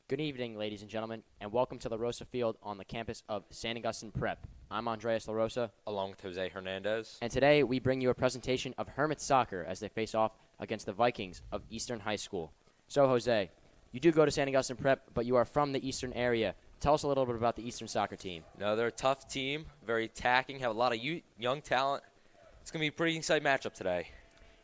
Good evening, ladies and gentlemen, and welcome to La Rosa Field on the campus of San Augustine Prep. I'm Andreas La Rosa, Along with Jose Hernandez. and today we bring you a presentation of Hermits soccer as they face off against the Vikings of Eastern High School. So, Jose, you do go to San Augustine Prep, but you are from the Eastern area. Tell us a little bit about the Eastern soccer team. No, they're a tough team, very attacking, have a lot of young talent. It's going to be a pretty exciting matchup today.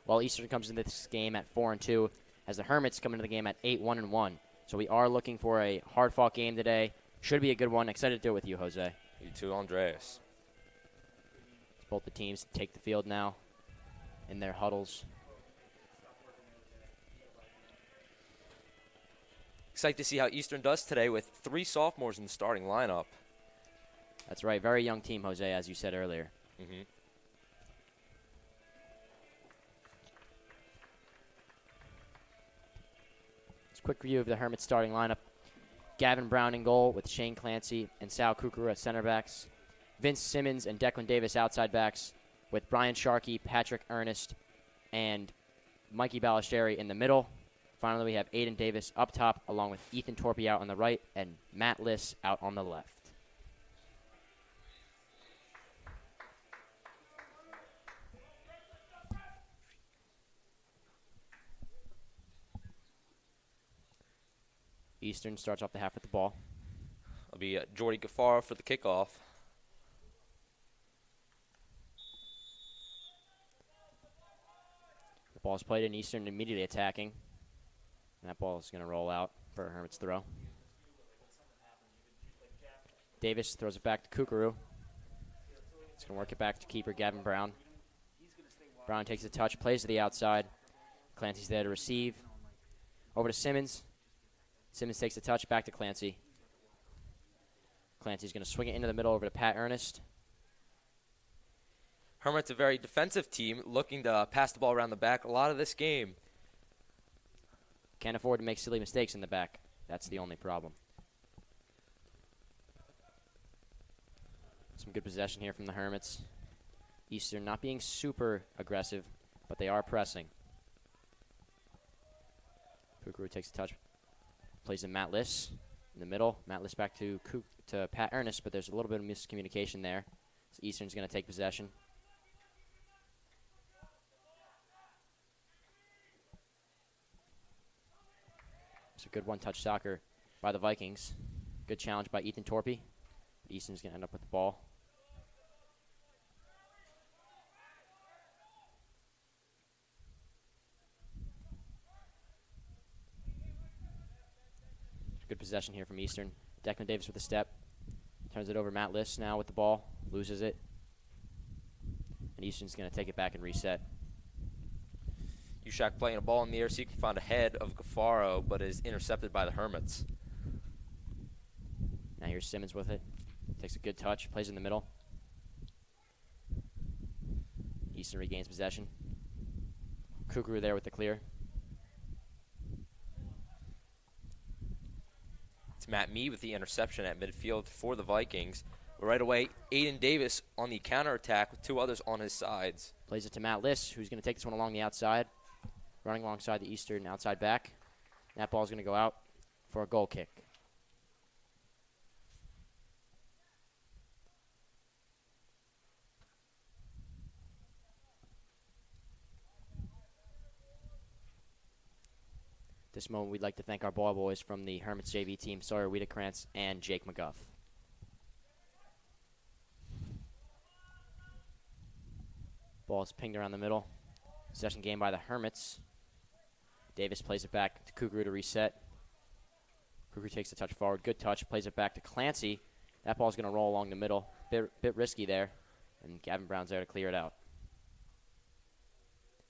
While Eastern comes into this game at 4-2, as the Hermits come into the game at 8-1-1. So we are looking for a hard-fought game today. Should be a good one. Excited to do it with you, Jose. You too, Andreas. Both the teams take the field now in their huddles. Excited to see how Eastern does today with 3 sophomores in the starting lineup. That's right. Very young team, Jose, as you said earlier. Mm-hmm. Quick review of the Hermits starting lineup. Gavin Brown in goal with Shane Clancy and Sal Kukuru at center backs. Vince Simmons and Declan Davis outside backs with Brian Sharkey, Patrick Ernest, and Mikey Ballesteri in the middle. Finally, we have Aiden Davis up top along with Ethan Torpy out on the right and Matt Liss out on the left. Eastern starts off the half with the ball. It'll be Jordy Gaffaro for the kickoff. The ball is played in Eastern, immediately attacking. And that ball is going to roll out for a Hermits throw. Davis throws it back to Kukuru. He's going to work it back to keeper Gavin Brown. Brown takes a touch, plays to the outside. Clancy's there to receive. Over to Simmons. Simmons takes a touch, back to Clancy. Clancy's going to swing it into the middle over to Pat Ernest. Hermits a very defensive team looking to pass the ball around the back a lot of this game. Can't afford to make silly mistakes in the back. That's the only problem. Some good possession here from the Hermits. Eastern not being super aggressive, but they are pressing. Kukuru takes a touch. Plays in Matt Liss in the middle. Matt Liss back to Pat Ernest, but there's a little bit of miscommunication there. So Eastern's going to take possession. It's a good one-touch soccer by the Vikings. Good challenge by Ethan Torpy. But Eastern's going to end up with the ball. Good possession here from Eastern. Declan Davis with a step. Turns it over. Matt Liss now with the ball. Loses it. And Eastern's going to take it back and reset. Ushak playing a ball in the air, so you can find a head of Gaffaro, but is intercepted by the Hermits. Now here's Simmons with it. Takes a good touch. Plays in the middle. Eastern regains possession. Kukuru there with the clear. It's Matt Mee with the interception at midfield for the Vikings. But right away, Aiden Davis on the counterattack with 2 others on his sides. Plays it to Matt Liss, who's going to take this one along the outside. Running alongside the Eastern outside back. That ball's going to go out for a goal kick. This moment, we'd like to thank our ball boys from the Hermits JV team, Sawyer Wiedekrantz and Jake McGuff. Ball is pinged around the middle. Possession game by the Hermits. Davis plays it back to Kukuru to reset. Kukuru takes a touch forward. Good touch. Plays it back to Clancy. That ball's going to roll along the middle. Bit risky there. And Gavin Brown's there to clear it out.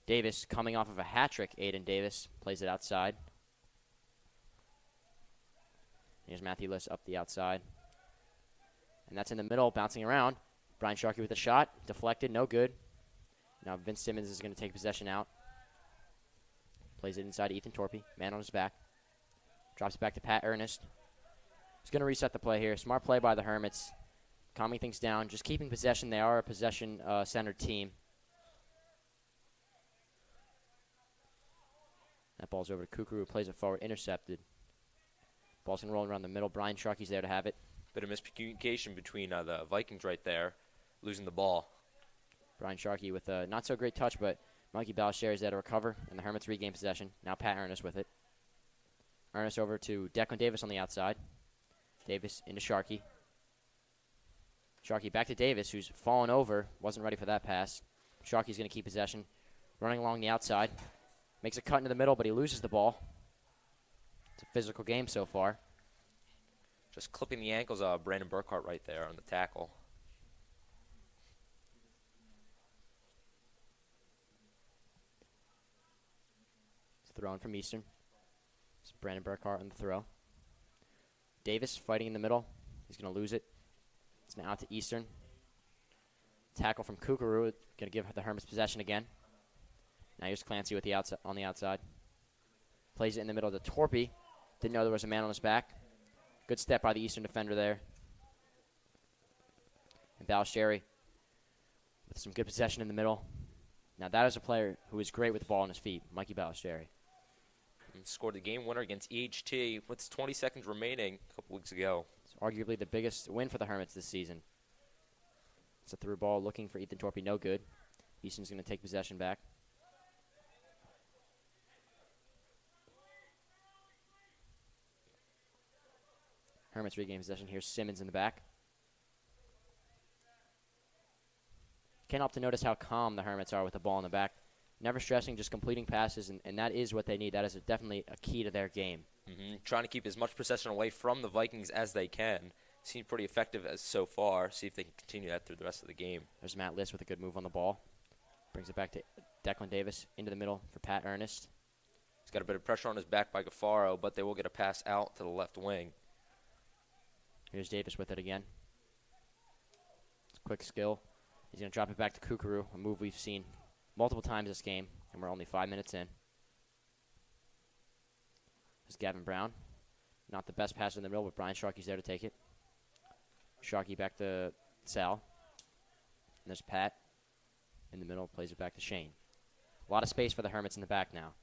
Davis coming off of a hat trick. Aiden Davis plays it outside. Here's Matthew Liss up the outside. And that's in the middle, bouncing around. Brian Sharkey with a shot. Deflected, no good. Now Vince Simmons is going to take possession out. Plays it inside to Ethan Torpy. Man on his back. Drops it back to Pat Ernest. He's going to reset the play here. Smart play by the Hermits. Calming things down. Just keeping possession. They are a possession-centered team. That ball's over to Kukuru, who plays it forward, intercepted. Ball's going to roll around the middle. Brian Sharkey's there to have it. Bit of miscommunication between the Vikings right there, losing the ball. Brian Sharkey with a not-so-great touch, but Mikey Ballesteros there to recover, and the Hermits regain possession. Now Pat Ernest with it. Ernest over to Declan Davis on the outside. Davis into Sharkey. Sharkey back to Davis, who's fallen over. Wasn't ready for that pass. Sharkey's going to keep possession. Running along the outside. Makes a cut into the middle, but he loses the ball. It's a physical game so far. Just clipping the ankles of Brandon Burkhart right there on the tackle. It's thrown from Eastern. It's Brandon Burkhart on the throw. Davis fighting in the middle. He's going to lose it. It's now out to Eastern. Tackle from Kukuru. Going to give the Hermits possession again. Now here's Clancy with the on the outside. Plays it in the middle to Torpy. Didn't know there was a man on his back. Good step by the Eastern defender there. And Ballesteros with some good possession in the middle. Now that is a player who is great with the ball on his feet, Mikey Ballesteros. And scored the game winner against EHT with 20 seconds remaining a couple weeks ago. It's arguably the biggest win for the Hermits this season. It's a through ball looking for Ethan Torpy, no good. Easton's going to take possession back. Hermits regain possession. Here's Simmons in the back. Can't help to notice how calm the Hermits are with the ball in the back. Never stressing, just completing passes, and that is what they need. That is definitely a key to their game. Trying to keep as much possession away from the Vikings as they can. Seemed pretty effective as so far. See if they can continue that through the rest of the game. There's Matt Liss with a good move on the ball. Brings it back to Declan Davis into the middle for Pat Ernest. He's got a bit of pressure on his back by Gaffaro, but they will get a pass out to the left wing. Here's Davis with it again. It's a quick skill. He's going to drop it back to Kukuru, a move we've seen multiple times this game, and we're only 5 minutes in. There's Gavin Brown. Not the best passer in the middle, but Brian Sharkey's there to take it. Sharkey back to Sal. And there's Pat in the middle, plays it back to Shane. A lot of space for the Hermits in the back now.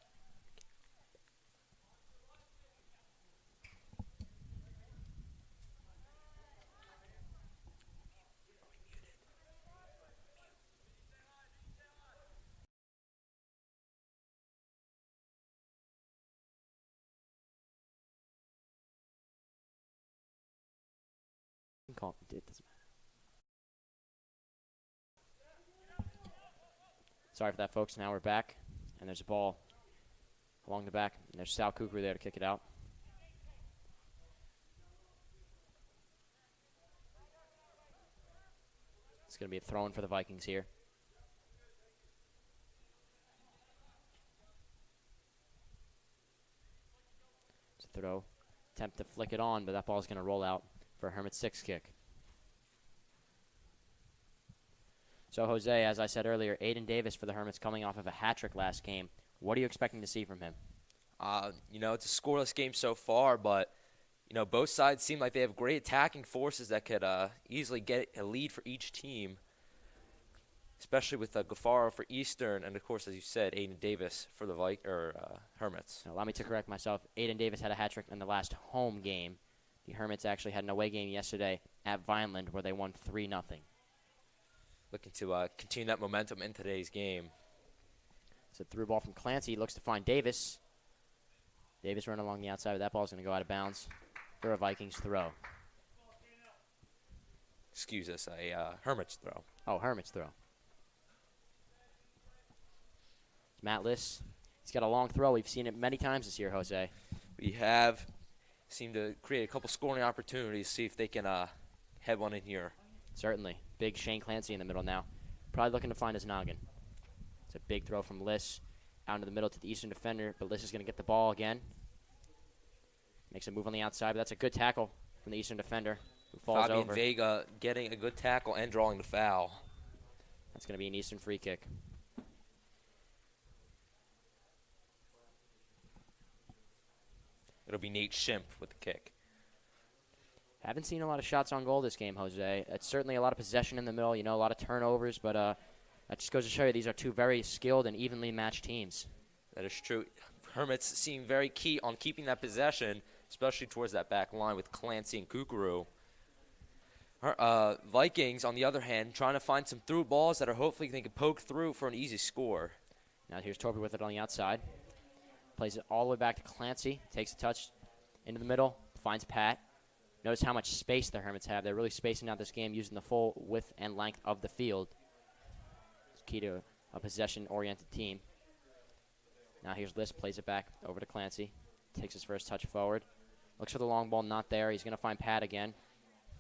Sorry for that, folks. Now we're back, and there's a ball along the back, and there's Sal Kukuru there to kick it out. It's going to be a throw-in for the Vikings here. It's a throw. Attempt to flick it on, but that ball is going to roll out for a Hermit 6 kick. So, Jose, as I said earlier, Aiden Davis for the Hermits coming off of a hat trick last game. What are you expecting to see from him? It's a scoreless game so far, but, both sides seem like they have great attacking forces that could easily get a lead for each team, especially with Gaffaro for Eastern and, of course, as you said, Aiden Davis for the Hermits. Now, allow me to correct myself. Aiden Davis had a hat trick in the last home game. The Hermits actually had an away game yesterday at Vineland where they won 3-0. Looking to continue that momentum in today's game. It's a through ball from Clancy. He looks to find Davis. Davis running along the outside, but that ball's going to go out of bounds for a Vikings throw. Excuse us, a Hermits throw. Oh, Hermits throw. It's Matt Liss. He's got a long throw. We've seen it many times this year, Jose. We have seemed to create a couple scoring opportunities, see if they can head one in here. Certainly. Big Shane Clancy in the middle now. Probably looking to find his noggin. It's a big throw from Liss out into the middle to the Eastern defender, but Liss is going to get the ball again. Makes a move on the outside, but that's a good tackle from the Eastern defender who falls Fabian over. Vega getting a good tackle and drawing the foul. That's going to be an Eastern free kick. It'll be Nate Shimp with the kick. Haven't seen a lot of shots on goal this game, Jose. It's certainly a lot of possession in the middle, a lot of turnovers, but that just goes to show you these are two very skilled and evenly matched teams. That is true. Hermits seem very key on keeping that possession especially towards that back line with Clancy and Kukuru. Vikings, on the other hand, trying to find some through balls that are hopefully they can poke through for an easy score. Now here's Torpy with it on the outside. Plays it all the way back to Clancy. Takes a touch into the middle. Finds Pat. Notice how much space the Hermits have. They're really spacing out this game using the full width and length of the field. It's key to a possession-oriented team. Now here's List. Plays it back over to Clancy. Takes his first touch forward. Looks for the long ball. Not there. He's going to find Pat again.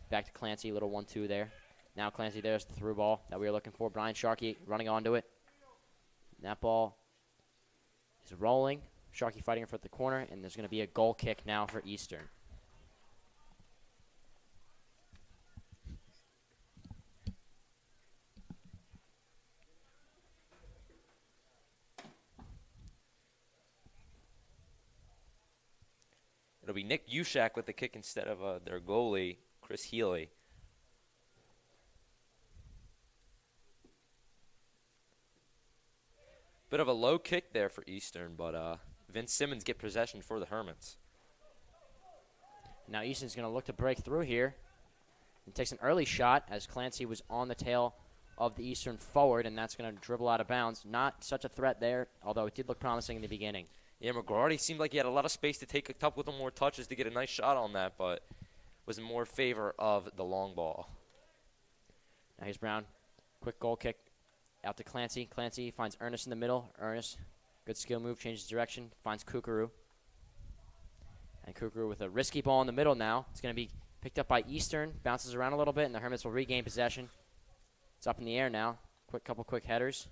Back to Clancy. Little 1-2 there. Now Clancy, there's the through ball that we were looking for. Brian Sharkey running onto it. That ball is rolling. Sharkey fighting for the corner, and there's going to be a goal kick now for Eastern. It'll be Nick Ushak with the kick instead of their goalie, Chris Healy. Bit of a low kick there for Eastern, but Vince Simmons get possession for the Hermits. Now Easton's going to look to break through here and takes an early shot as Clancy was on the tail of the Eastern forward, and that's going to dribble out of bounds. Not such a threat there, although it did look promising in the beginning. Yeah, McGrady seemed like he had a lot of space to take a couple of more touches to get a nice shot on that, but was in more favor of the long ball. Now here's Brown. Quick goal kick out to Clancy. Clancy finds Ernest in the middle. Ernest, good skill move, changes direction, finds Kukuru. And Kukuru with a risky ball in the middle now. It's going to be picked up by Eastern, bounces around a little bit, and the Hermits will regain possession. It's up in the air now. Couple quick headers.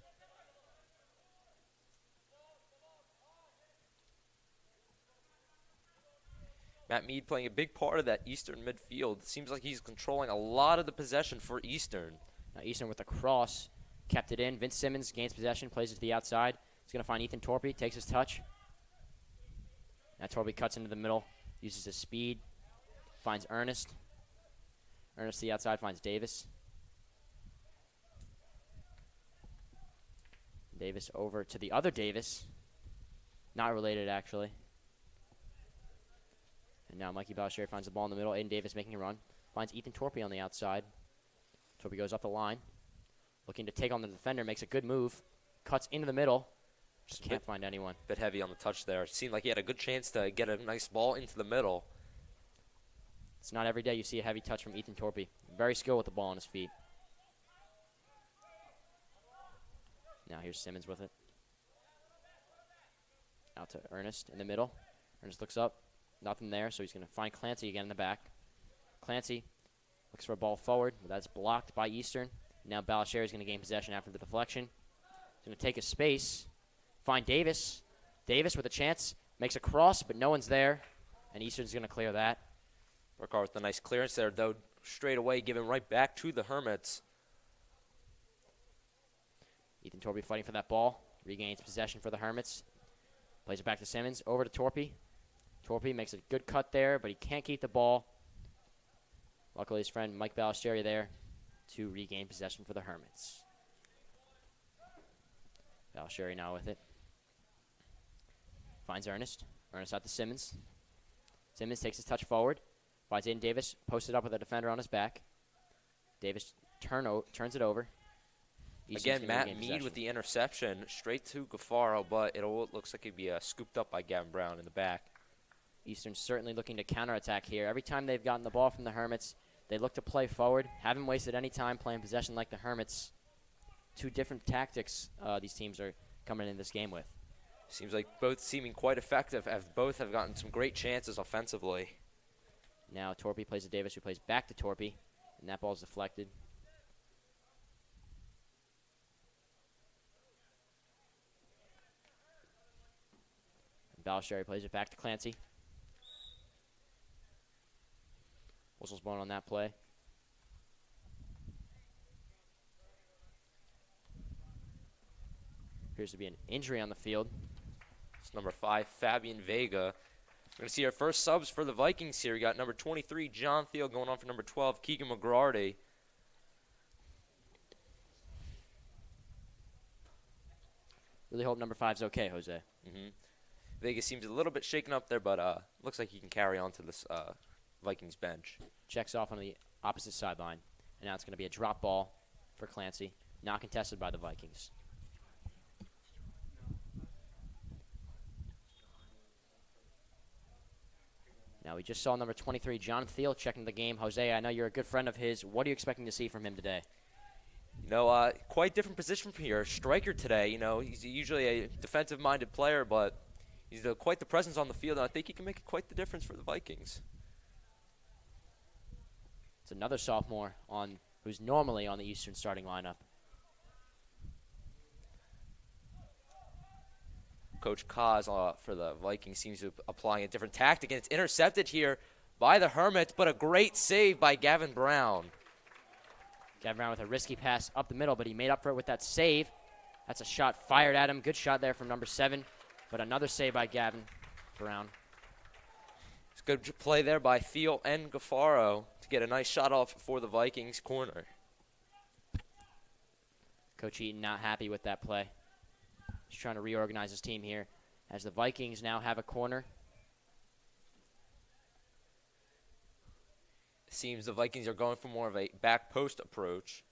Matt Mead playing a big part of that Eastern midfield. Seems like he's controlling a lot of the possession for Eastern. Now Eastern with a cross, kept it in. Vince Simmons gains possession, plays it to the outside. He's going to find Ethan Torpy, takes his touch. Now Torpy cuts into the middle, uses his speed, finds Ernest. Ernest to the outside, finds Davis. Davis over to the other Davis. Not related, actually. And now Mikey Baucher finds the ball in the middle. Aiden Davis making a run. Finds Ethan Torpy on the outside. Torpy goes up the line. Looking to take on the defender. Makes a good move. Cuts into the middle. Just can't find anyone. Bit heavy on the touch there. Seemed like he had a good chance to get a nice ball into the middle. It's not every day you see a heavy touch from Ethan Torpy. Very skilled with the ball on his feet. Now here's Simmons with it. Out to Ernest in the middle. Ernest looks up. Nothing there, so he's going to find Clancy again in the back. Clancy looks for a ball forward, but that's blocked by Eastern. Now Balicheri is going to gain possession after the deflection. He's going to take his space, find Davis. Davis with a chance, makes a cross, but no one's there, and Eastern's going to clear that. Burkhardt with a nice clearance there, though, straight away, giving right back to the Hermits. Ethan Torpy fighting for that ball, regains possession for the Hermits. Plays it back to Simmons, over to Torpy. Torpy makes a good cut there, but he can't keep the ball. Luckily, his friend Mike Balicheri there to regain possession for the Hermits. Balicheri now with it. Finds Ernest. Ernest out to Simmons. Simmons takes his touch forward. Finds Aiden Davis, posted up with a defender on his back. Davis turns it over. Again, Matt Mead with the interception, straight to Gaffaro, but it looks like it'd be scooped up by Gavin Brown in the back. Eastern's certainly looking to counterattack here. Every time they've gotten the ball from the Hermits, they look to play forward. Haven't wasted any time playing possession like the Hermits. Two different tactics these teams are coming in this game with. Seems like both seeming quite effective, as both have gotten some great chances offensively. Now Torpy plays to Davis, who plays back to Torpy, and that ball's deflected. Balicheri plays it back to Clancy. Whistle's blown on that play. Appears to be an injury on the field. It's number 5, Fabian Vega. We're going to see our first subs for the Vikings here. We got number 23, John Thiel, going on for number 12, Keegan McGrarty. Really hope number 5's okay, Jose. Vegas seems a little bit shaken up there, but looks like he can carry on to this Vikings bench. Checks off on the opposite sideline. And now it's going to be a drop ball for Clancy, not contested by the Vikings. Now we just saw number 23, John Thiel, checking the game. Jose, I know you're a good friend of his. What are you expecting to see from him today? You know, quite different position from here. Striker today, you know, he's usually a defensive-minded player, but he's quite the presence on the field, and I think he can make quite the difference for the Vikings. It's another sophomore who's normally on the Eastern starting lineup. Coach Kaz for the Vikings seems to be applying a different tactic, and it's intercepted here by the Hermits, but a great save by Gavin Brown. Gavin Brown with a risky pass up the middle, but he made up for it with that save. That's a shot fired at him. Good shot there from number 7, but another save by Gavin Brown. It's good play there by Thiel and Gaffaro to get a nice shot off for the Vikings corner. Coach Eaton not happy with that play. He's trying to reorganize his team here as the Vikings now have a corner. It seems the Vikings are going for more of a back post approach.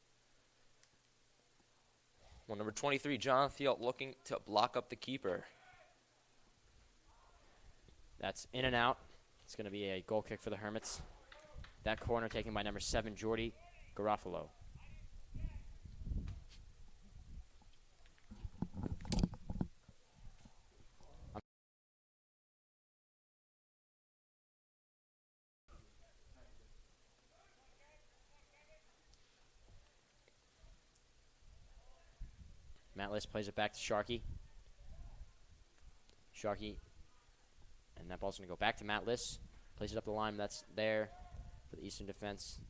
Well, number 23, John Thiel, looking to block up the keeper. That's in and out. It's going to be a goal kick for the Hermits. That corner taken by number 7, Jordy Garofalo. Matt Liss plays it back to Sharkey. Sharkey, and that ball's going to go back to Matt Liss. Plays it up the line. That's there for the Eastern defense.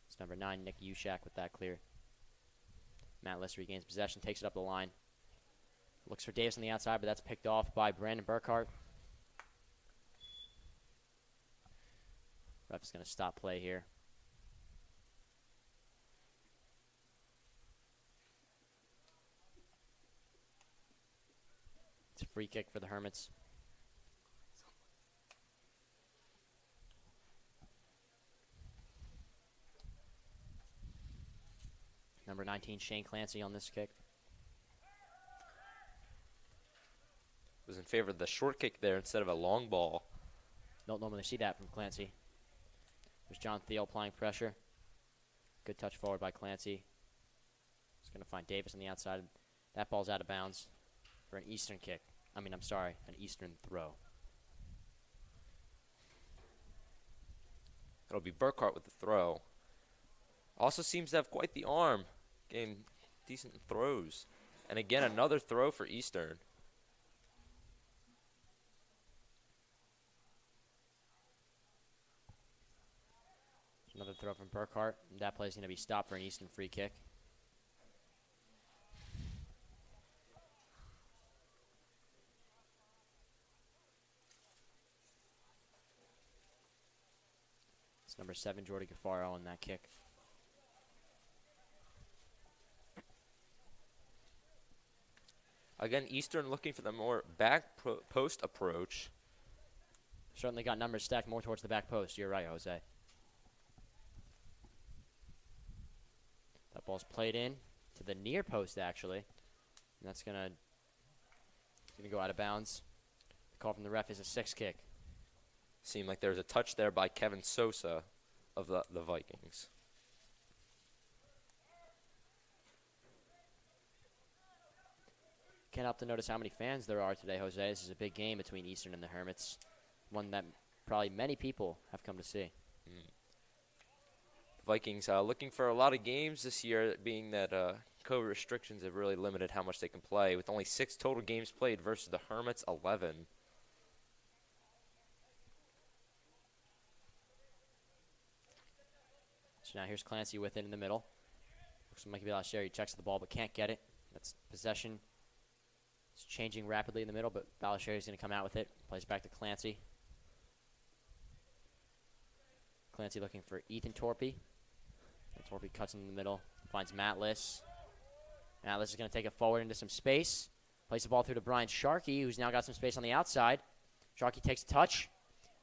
It's number 9, Nick Ushak, with that clear. Matt Liss regains possession, takes it up the line. Looks for Davis on the outside, but that's picked off by Brandon Burkhart. Ref is going to stop play here. It's a free kick for the Hermits. Number 19, Shane Clancy on this kick. Was in favor of the short kick there instead of a long ball. Don't normally see that from Clancy. There's John Thiel applying pressure. Good touch forward by Clancy. He's going to find Davis on the outside. That ball's out of bounds for an Eastern kick. An Eastern throw. It'll be Burkhart with the throw. Also seems to have quite the arm. Getting decent throws. And again, another throw for Eastern. Another throw from Burkhart. That play's going to be stopped for an Eastern free kick. It's number 7, Jordy Gaffaro, on that kick. Again, Eastern looking for the more back post approach. Certainly got numbers stacked more towards the back post. You're right, Jose. That ball's played in to the near post, actually. And that's going to go out of bounds. The call from the ref is a 6 kick. Seemed like there was a touch there by Kevin Sosa of the Vikings. Can't help to notice how many fans there are today, Jose. This is a big game between Eastern and the Hermits. One that probably many people have come to see. Vikings looking for a lot of games this year, being that COVID restrictions have really limited how much they can play, with only 6 total games played versus the Hermits 11. So now here's Clancy with it in the middle. Looks like Mikey Ballasheri checks the ball but can't get it. That's possession. It's changing rapidly in the middle, but Ballasheri's going to come out with it. Plays back to Clancy. Clancy looking for Ethan Torpy. And Torpy cuts in the middle. Finds Matt Liss. Matt Liss is going to take it forward into some space. Plays the ball through to Brian Sharkey, who's now got some space on the outside. Sharkey takes a touch,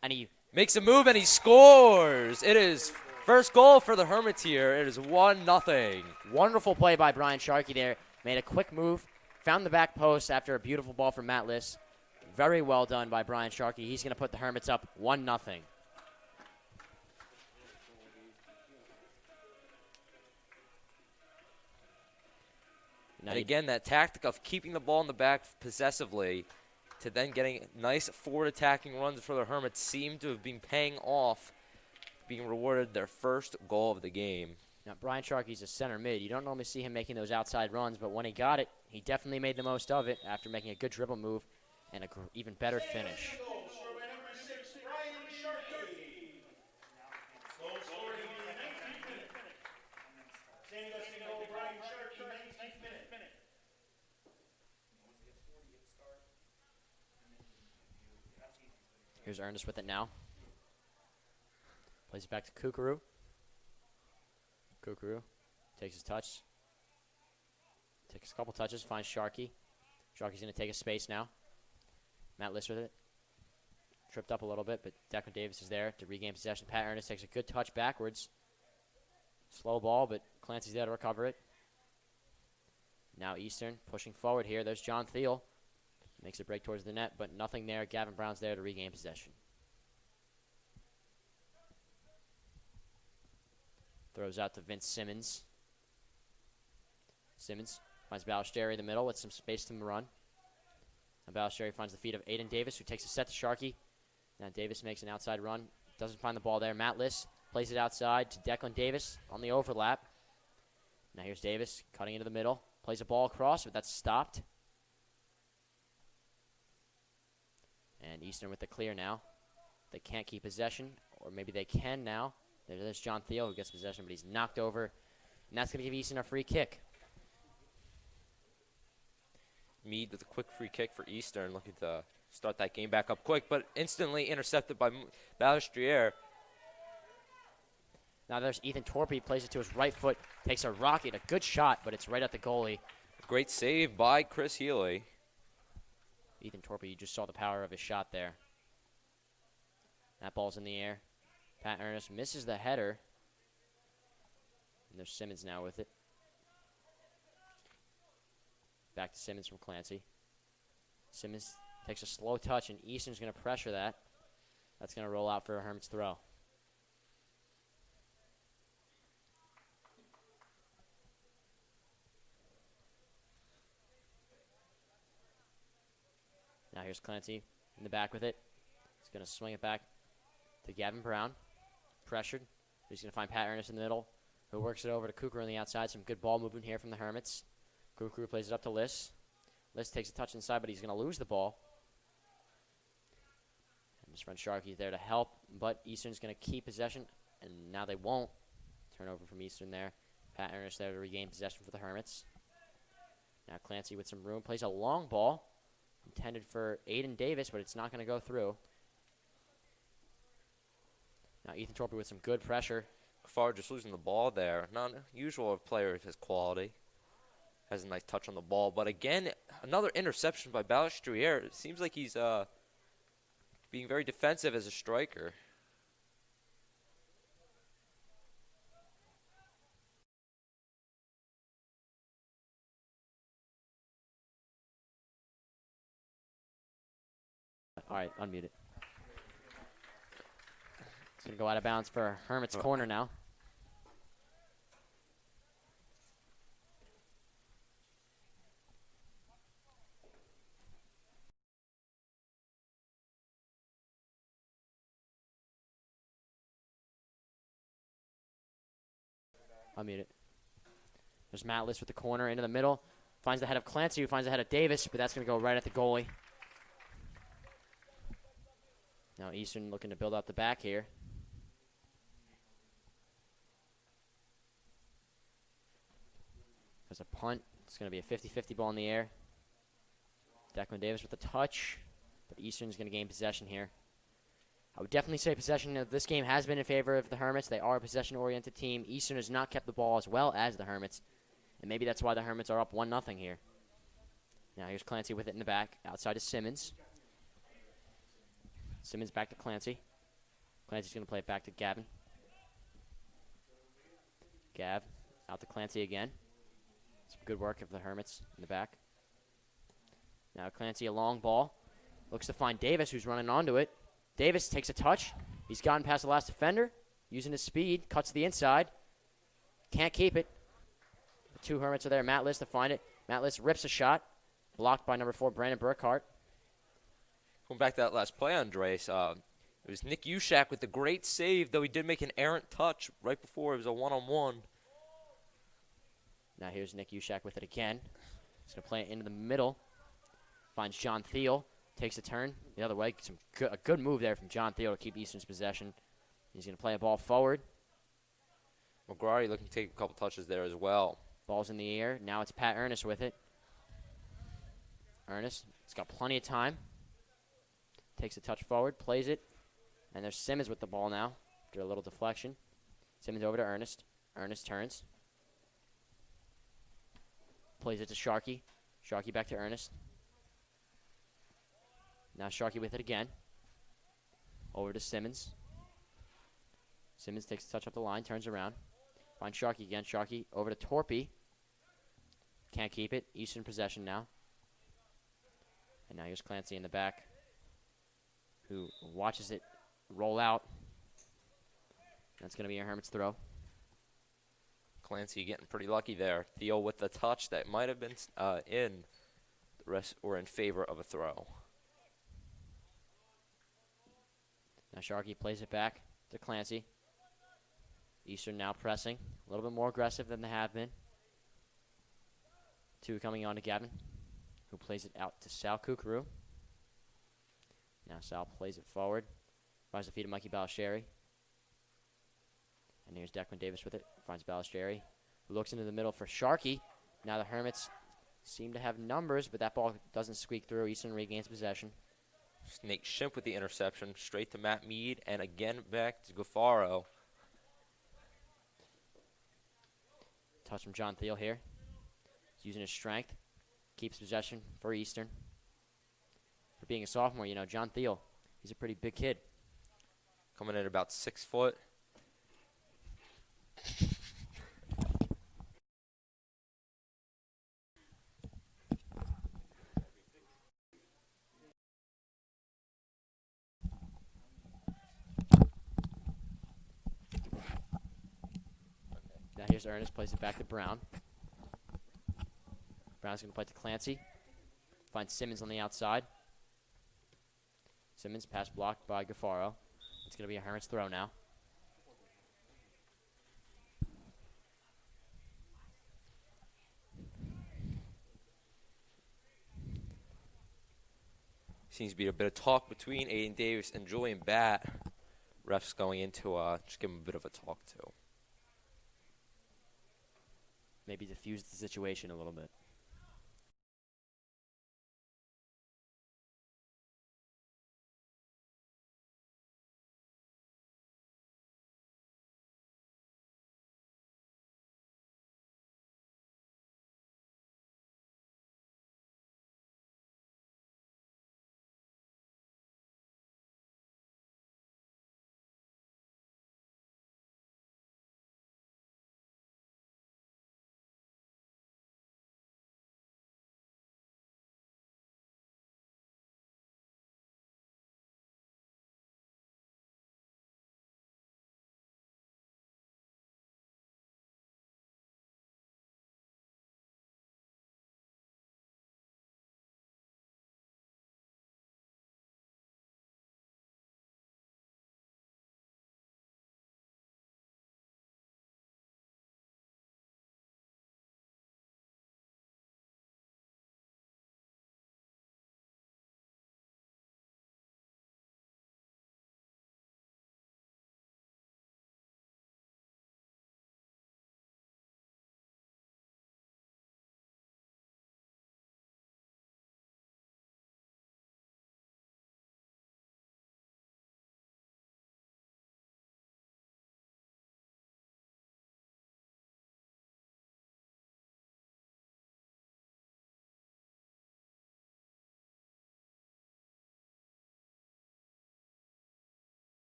and he makes a move, and he scores. It is first goal for the Hermits here. It is 1-0. Wonderful play by Brian Sharkey there. Made a quick move, found the back post after a beautiful ball from Matt Liss. Very well done by Brian Sharkey. He's going to put the Hermits up 1-0. And again, that tactic of keeping the ball in the back possessively to then getting nice forward attacking runs for the Hermits seem to have been paying off, being rewarded their first goal of the game. Now, Brian Sharkey's a center mid. You don't normally see him making those outside runs, but when he got it, he definitely made the most of it after making a good dribble move and an even better finish. Here's Ernest with it now. Plays it back to Kukuru. Kukuru takes his touch. Takes a couple touches, finds Sharkey. Sharkey's going to take a space now. Matt Liss with it. Tripped up a little bit, but Declan Davis is there to regain possession. Pat Ernest takes a good touch backwards. Slow ball, but Clancy's there to recover it. Now Eastern pushing forward here. There's John Thiel. Makes a break towards the net, but nothing there. Gavin Brown's there to regain possession. Throws out to Vince Simmons. Simmons finds Ballesteri in the middle with some space to run. And Ballesteri finds the feet of Aiden Davis, who takes a set to Sharkey. Now Davis makes an outside run. Doesn't find the ball there. Matt Liss plays it outside to Declan Davis on the overlap. Now here's Davis cutting into the middle. Plays a ball across, but that's stopped. And Eastern with the clear now. They can't keep possession, or maybe they can now. There's John Thiel who gets possession, but he's knocked over. And that's going to give Eastern a free kick. Mead with a quick free kick for Eastern, looking to start that game back up quick, but instantly intercepted by Ballesteri. Now there's Ethan Torpy, plays it to his right foot, takes a rocket, a good shot, but it's right at the goalie. Great save by Chris Healy. Ethan Torpy, you just saw the power of his shot there. That ball's in the air. Pat Ernest misses the header. And there's Simmons now with it. Back to Simmons from Clancy. Simmons takes a slow touch, and Eastern's going to pressure that. That's going to roll out for a Hermits throw. Now here's Clancy in the back with it. He's going to swing it back to Gavin Brown. Pressured. He's going to find Pat Ernest in the middle, who works it over to Kukuru on the outside. Some good ball movement here from the Hermits. Kukuru plays it up to Liss. Liss takes a touch inside, but he's going to lose the ball. And his friend Sharkey's there to help, but Eastern's going to keep possession, and now they won't. Turnover from Eastern there. Pat Ernest there to regain possession for the Hermits. Now Clancy with some room. Plays a long ball. Intended for Aiden Davis, but it's not going to go through. Now Ethan Torpy with some good pressure. Far just losing the ball there. Not usual of a player of his quality. Has a nice touch on the ball. But again, another interception by Ballesteri. It seems like he's being very defensive as a striker. All right, unmute it. It's going to go out of bounds for Hermits corner now. Unmute it. There's Matt Liss with the corner into the middle. Finds the head of Clancy, who finds the head of Davis, but that's going to go right at the goalie. Now Eastern looking to build out the back here. There's a punt. It's going to be a 50-50 ball in the air. Declan Davis with the touch, but Eastern's going to gain possession here. I would definitely say possession of this game has been in favor of the Hermits. They are a possession-oriented team. Eastern has not kept the ball as well as the Hermits, and maybe that's why the Hermits are up 1-0 here. Now here's Clancy with it in the back. Outside to Simmons. Simmons back to Clancy. Clancy's going to play it back to Gavin. Gav out to Clancy again. Some good work of the Hermits in the back. Now Clancy, a long ball. Looks to find Davis, who's running onto it. Davis takes a touch. He's gotten past the last defender. Using his speed. Cuts to the inside. Can't keep it. The two Hermits are there. Matt Liss to find it. Matt Liss rips a shot. Blocked by number 4, Brandon Burkhart. Going back to that last play, Andres, it was Nick Ushak with the great save, though he did make an errant touch right before. It was a one-on-one. Now here's Nick Ushak with it again. He's going to play it into the middle. Finds John Thiel. Takes a turn the other way. A good move there from John Thiel to keep Eastern's possession. He's going to play a ball forward. McGrady looking to take a couple touches there as well. Ball's in the air. Now it's Pat Ernest with it. Ernest, he's got plenty of time. Takes a touch forward, plays it. And there's Simmons with the ball now after a little deflection. Simmons over to Ernest. Ernest turns. Plays it to Sharkey. Sharkey back to Ernest. Now Sharkey with it again. Over to Simmons. Simmons takes a touch up the line, turns around. Finds Sharkey again. Sharkey over to Torpy. Can't keep it. Eastern possession now. And now here's Clancy in the back, who watches it roll out. That's going to be a Hermits throw. Clancy getting pretty lucky there. Thiel with the touch that might have been in. The rest were in favor of a throw. Now Sharkey plays it back to Clancy. Eastern now pressing. A little bit more aggressive than they have been. 2 coming on to Gavin, who plays it out to Sal Kukuru. Now Sal plays it forward. Finds the feet of Mikey Balistrieri. And here's Declan Davis with it. Finds Balistrieri, who looks into the middle for Sharkey. Now the Hermits seem to have numbers, but that ball doesn't squeak through. Eastern regains possession. Nate Shimp with the interception. Straight to Matt Mead, and again back to Gaffaro. Touch from John Thiel here. He's using his strength. Keeps possession for Eastern. For being a sophomore, you know, John Thiel, he's a pretty big kid. Coming in about 6 foot. Now here's Ernest, plays it back to Brown. Brown's going to play it to Clancy. Finds Simmons on the outside. Simmons pass blocked by Gaffaro. It's going to be a Hermits throw now. Seems to be a bit of talk between Aiden Davis and Julian Batt. Refs going into just give him a bit of a talk to. Maybe diffuse the situation a little bit.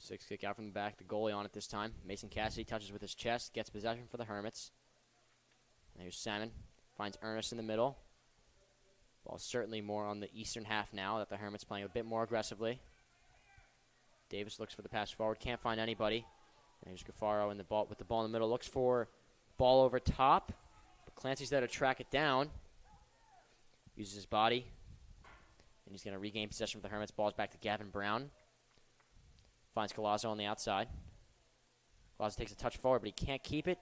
Six kick out from the back. The goalie on it this time. Mason Cassidy touches with his chest. Gets possession for the Hermits. And here's Salmon. Finds Ernest in the middle. Ball's certainly more on the eastern half now that the Hermits playing a bit more aggressively. Davis looks for the pass forward. Can't find anybody. And here's Gaffaro with the ball in the middle. Looks for ball over top. But Clancy's there to track it down. Uses his body. And he's going to regain possession of the Hermits. Ball's back to Gavin Brown. Finds Collazo on the outside. Collazo takes a touch forward, but he can't keep it.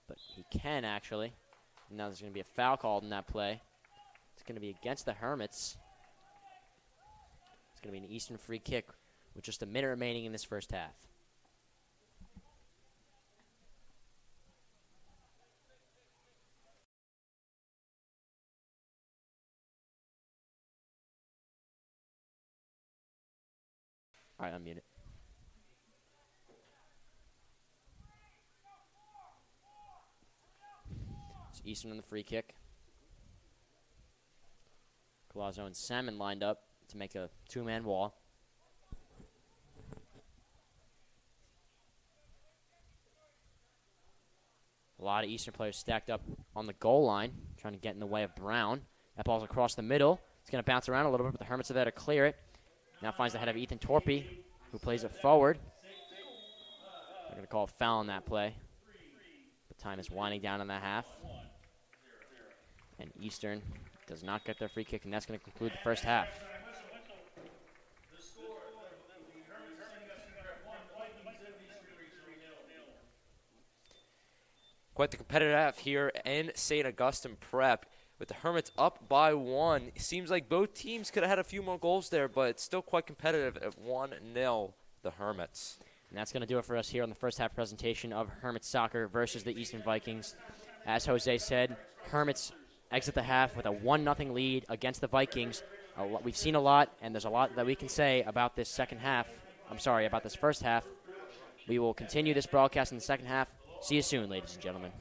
But he can, actually. And now there's going to be a foul called in that play. It's going to be against the Hermits. It's going to be an Eastern free kick with just a minute remaining in this first half. All right, unmute it. It's Eastern on the free kick. Collazo and Salmon lined up to make a two-man wall. A lot of Eastern players stacked up on the goal line, trying to get in the way of Brown. That ball's across the middle. It's going to bounce around a little bit, but the Hermits are there to clear it. Now finds the head of Ethan Torpy, who plays it forward. They're going to call a foul on that play. The time is winding down in the half. And Eastern does not get their free kick, and that's going to conclude the first half. Quite the competitive half here in St. Augustine Prep. With the Hermits up by 1, it seems like both teams could have had a few more goals there, but it's still quite competitive at 1-0, the Hermits. And that's going to do it for us here on the first half presentation of Hermits Soccer versus the Eastern Vikings. As Jose said, Hermits exit the half with a 1-0 lead against the Vikings. We've seen a lot, and there's a lot that we can say about this about this first half. We will continue this broadcast in the second half. See you soon, ladies and gentlemen.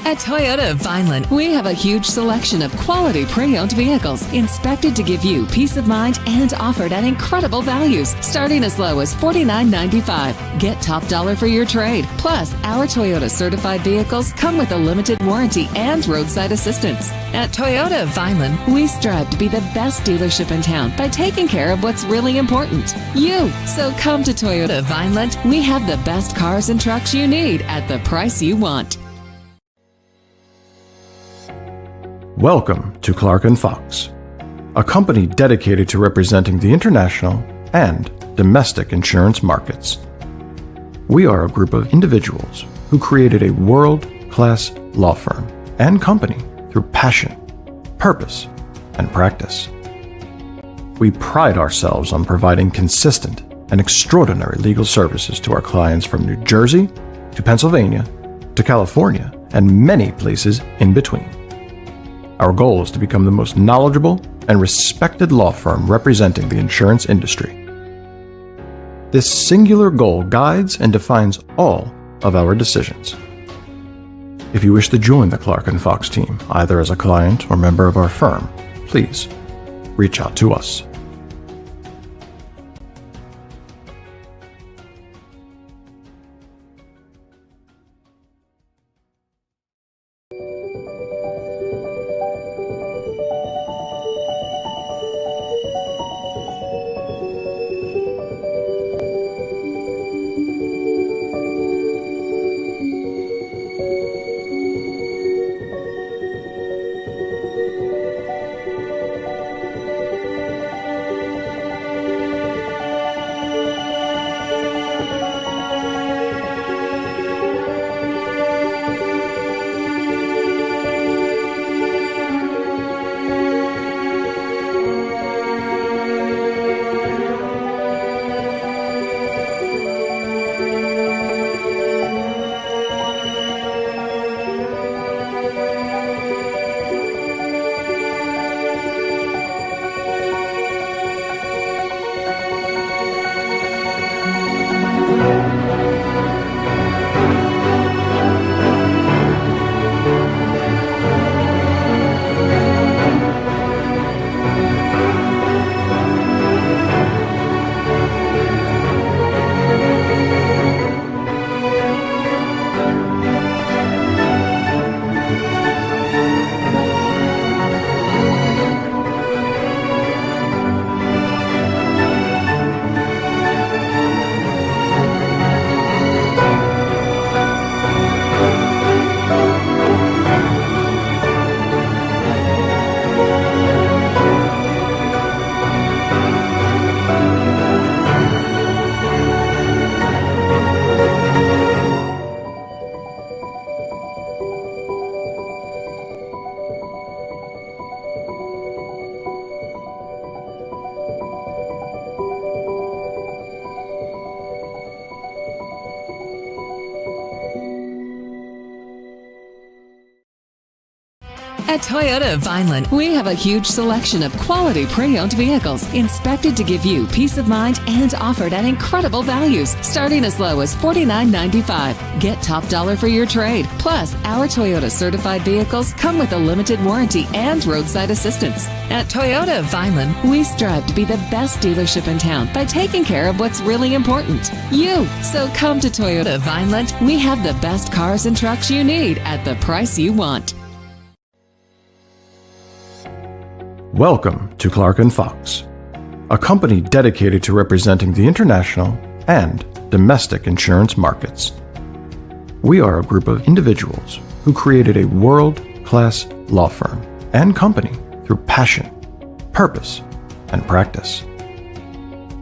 At Toyota of Vineland, we have a huge selection of quality pre-owned vehicles inspected to give you peace of mind and offered at incredible values, starting as low as $49.95. Get top dollar for your trade. Plus, our Toyota certified vehicles come with a limited warranty and roadside assistance. At Toyota of Vineland, we strive to be the best dealership in town by taking care of what's really important, you. So come to Toyota of Vineland. We have the best cars and trucks you need at the price you want. Welcome to Clark & Fox, a company dedicated to representing the international and domestic insurance markets. We are a group of individuals who created a world-class law firm and company through passion, purpose, and practice. We pride ourselves on providing consistent and extraordinary legal services to our clients from New Jersey to Pennsylvania to California and many places in between. Our goal is to become the most knowledgeable and respected law firm representing the insurance industry. This singular goal guides and defines all of our decisions. If you wish to join the Clark & Fox team, either as a client or member of our firm, please reach out to us. At Toyota of Vineland, we have a huge selection of quality pre-owned vehicles inspected to give you peace of mind and offered at incredible values, starting as low as $49.95. Get top dollar for your trade. Plus, our Toyota certified vehicles come with a limited warranty and roadside assistance. At Toyota of Vineland, we strive to be the best dealership in town by taking care of what's really important, you. So come to Toyota of Vineland. We have the best cars and trucks you need at the price you want. Welcome to Clark & Fox, a company dedicated to representing the international and domestic insurance markets. We are a group of individuals who created a world-class law firm and company through passion, purpose, and practice.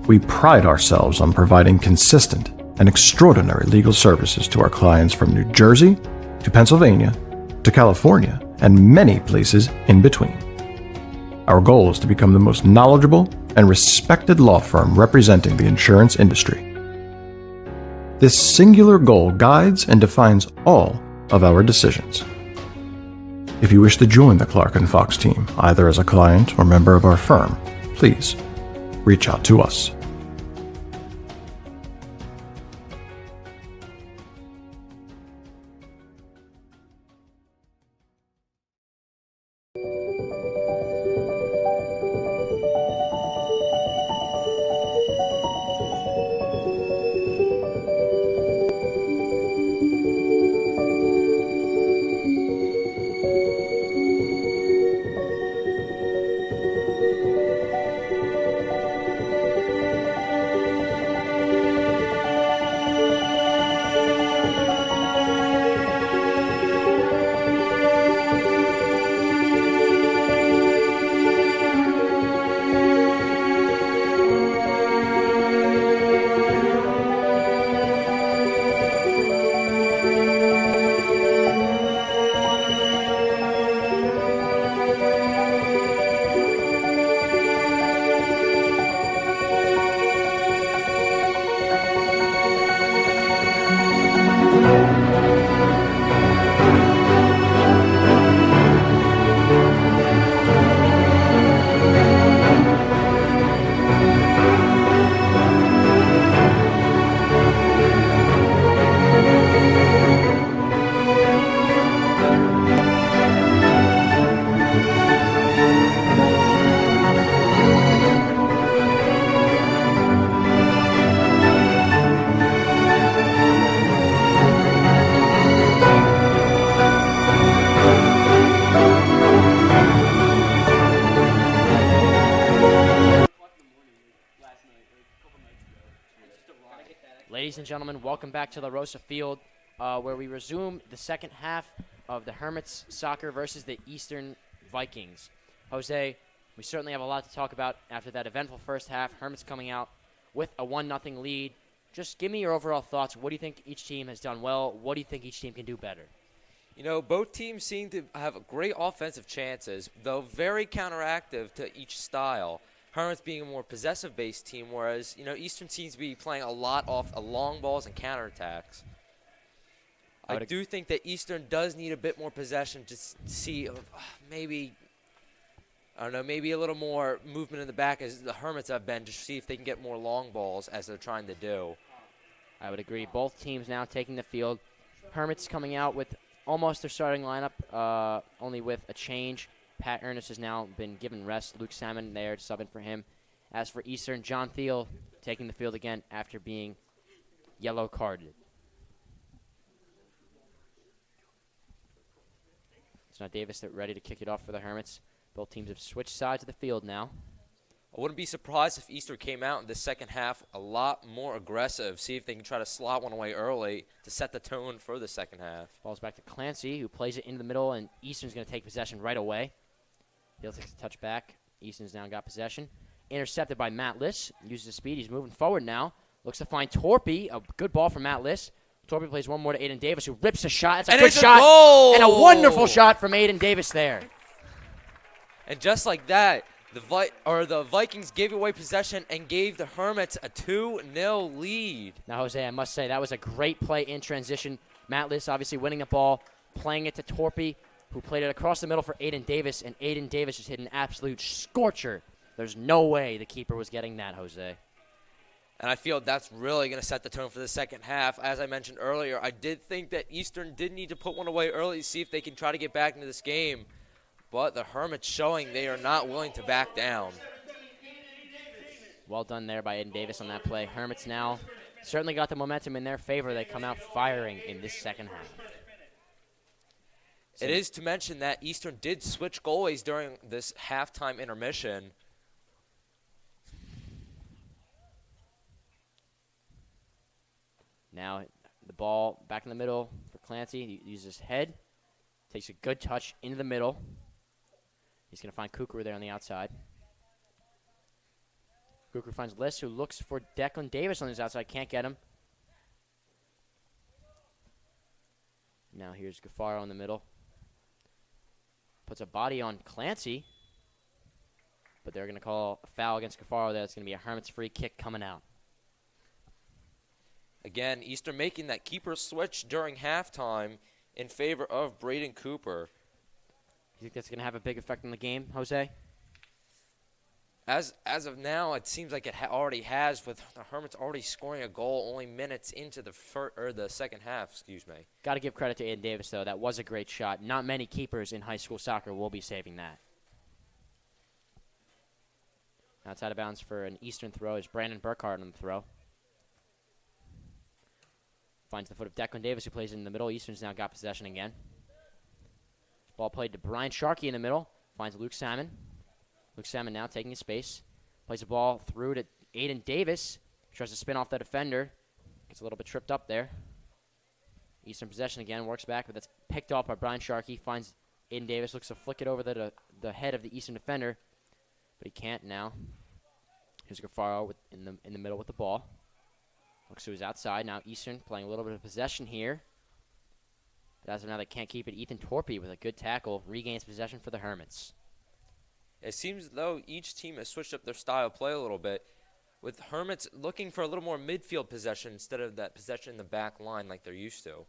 We pride ourselves on providing consistent and extraordinary legal services to our clients from New Jersey to Pennsylvania to California and many places in between. Our goal is to become the most knowledgeable and respected law firm representing the insurance industry. This singular goal guides and defines all of our decisions. If you wish to join the Clark & Fox team, either as a client or member of our firm, please reach out to us. Ladies and gentlemen, welcome back to La Rosa Field, where we resume the second half of the Hermits soccer versus the Eastern Vikings. Jose, we certainly have a lot to talk about after that eventful first half. Hermits coming out with a 1-0 lead. Just give me your overall thoughts. What do you think each team has done well? What do you think each team can do better? You know, both teams seem to have great offensive chances, though very counteractive to each style. Hermits being a more possessive-based team, whereas, Eastern seems to be playing a lot off long balls and counterattacks. I do think that Eastern does need a bit more possession to see maybe a little more movement in the back as the Hermits have been, to see if they can get more long balls as they're trying to do. I would agree. Both teams now taking the field. Hermits coming out with almost their starting lineup, only with a change. Pat Ernest has now been given rest. Luke Salmon there to sub in for him. As for Eastern, John Thiel taking the field again after being yellow carded. It's now Davis ready to kick it off for the Hermits. Both teams have switched sides of the field now. I wouldn't be surprised if Eastern came out in the second half a lot more aggressive, see if they can try to slot one away early to set the tone for the second half. Ball's back to Clancy, who plays it into the middle, and Eastern's going to take possession right away. He'll take a touch back. Easton's now got possession. Intercepted by Matt Liss. Uses his speed. He's moving forward now. Looks to find Torpy. A good ball from Matt Liss. Torpy plays one more to Aiden Davis, who rips a shot. It's a good shot. Goal! And a wonderful shot from Aiden Davis there. And just like that, the Vikings gave away possession and gave the Hermits a 2-0 lead. Now, Jose, I must say, that was a great play in transition. Matt Liss obviously winning the ball, playing it to Torpy, who played it across the middle for Aiden Davis, and Aiden Davis just hit an absolute scorcher. There's no way the keeper was getting that, Jose. And I feel that's really going to set the tone for the second half. As I mentioned earlier, I did think that Eastern did need to put one away early to see if they can try to get back into this game. But the Hermits showing they are not willing to back down. Well done there by Aiden Davis on that play. Hermits now certainly got the momentum in their favor. They come out firing in this second half. It is to mention that Eastern did switch goalies during this halftime intermission. Now the ball back in the middle for Clancy. He uses his head, takes a good touch into the middle. He's going to find Kukru there on the outside. Kukru finds Liss, who looks for Declan Davis on his outside. Can't get him. Now here's Gaffaro in the middle. Puts a body on Clancy. But they're going to call a foul against Gaffaro there. It's going to be a Hermits free kick coming out. Again, Eastern making that keeper switch during halftime in favor of Braden Cooper. You think that's going to have a big effect on the game, Jose? As of now, it seems like it already has, with the Hermits already scoring a goal only minutes into the second half. Excuse me. Got to give credit to Aiden Davis, though. That was a great shot. Not many keepers in high school soccer will be saving that. Outside of bounds for an Eastern throw is Brandon Burkhardt on the throw. Finds the foot of Declan Davis, who plays in the middle. Eastern's now got possession again. Ball played to Brian Sharkey in the middle. Finds Luke Salmon. Luke Salmon now taking his space. Plays the ball through to Aiden Davis. Tries to spin off the defender. Gets a little bit tripped up there. Eastern possession again. Works back, but that's picked off by Brian Sharkey. Finds Aiden Davis. Looks to flick it over the head of the Eastern defender. But he can't now. Here's Gaffaro in the middle with the ball. Looks to his outside. Now Eastern playing a little bit of possession here. But as of now, they can't keep it. Ethan Torpy with a good tackle regains possession for the Hermits. It seems as though each team has switched up their style of play a little bit, with Hermits looking for a little more midfield possession instead of that possession in the back line like they're used to.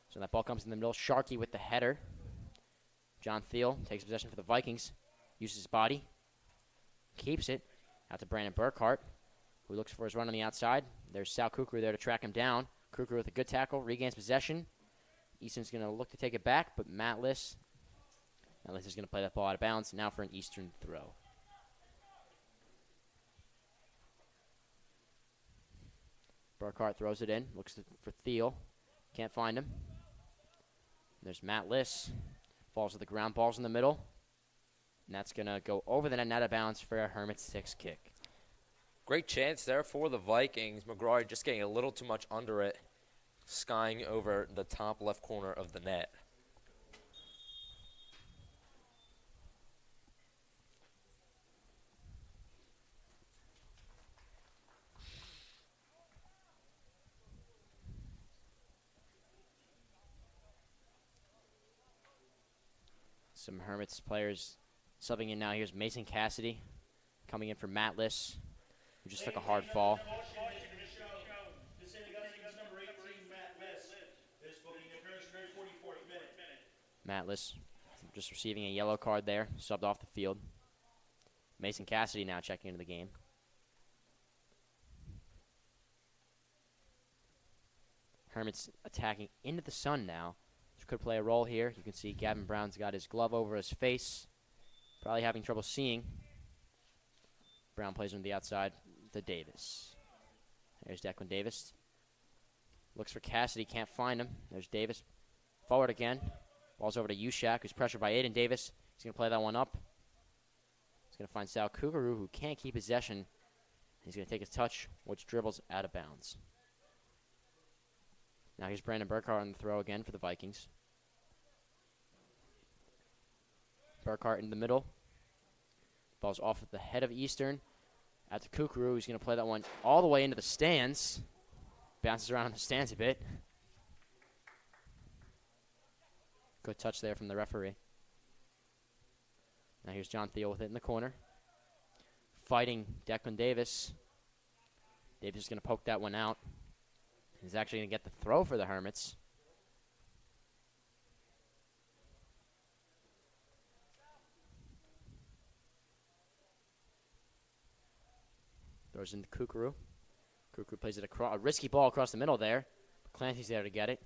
So that ball comes in the middle. Sharkey with the header. John Thiel takes possession for the Vikings. Uses his body. Keeps it. Out to Brandon Burkhardt, who looks for his run on the outside. There's Sal Kukru there to track him down. Kukru with a good tackle. Regains possession. Easton's going to look to take it back, but Matt Liss is going to play that ball out of bounds. Now for an Eastern throw. Burkhardt throws it in. Looks for Thiel. Can't find him. There's Matt Liss. Falls to the ground. Ball's in the middle. And that's going to go over the net and out of bounds for a Hermits 6 kick. Great chance there for the Vikings. McGrory just getting a little too much under it, skying over the top left corner of the net. Some Hermits players subbing in now. Here's Mason Cassidy coming in for Matt Liss, who just took a hard fall. Matt Liss just receiving a yellow card there, subbed off the field. Mason Cassidy now checking into the game. Hermits attacking into the sun now, which could play a role here. You can see Gavin Brown's got his glove over his face, probably having trouble seeing. Brown plays on the outside to Davis. There's Declan Davis. Looks for Cassidy, can't find him. There's Davis. Forward again. Ball's over to Ushak, who's pressured by Aiden Davis. He's going to play that one up. He's going to find Sal Kougarou, who can't keep possession. He's going to take his touch, which dribbles out of bounds. Now here's Brandon Burkhart on the throw again for the Vikings. Burkhart in the middle. Ball's off at the head of Eastern. Out to Kougarou, who's going to play that one all the way into the stands. Bounces around in the stands a bit. Good touch there from the referee. Now here's John Thiel with it in the corner. Fighting Declan Davis. Davis is going to poke that one out. He's actually going to get the throw for the Hermits. Throws into Kougarou. Kougarou plays it across, a risky ball across the middle there. Clancy's there to get it.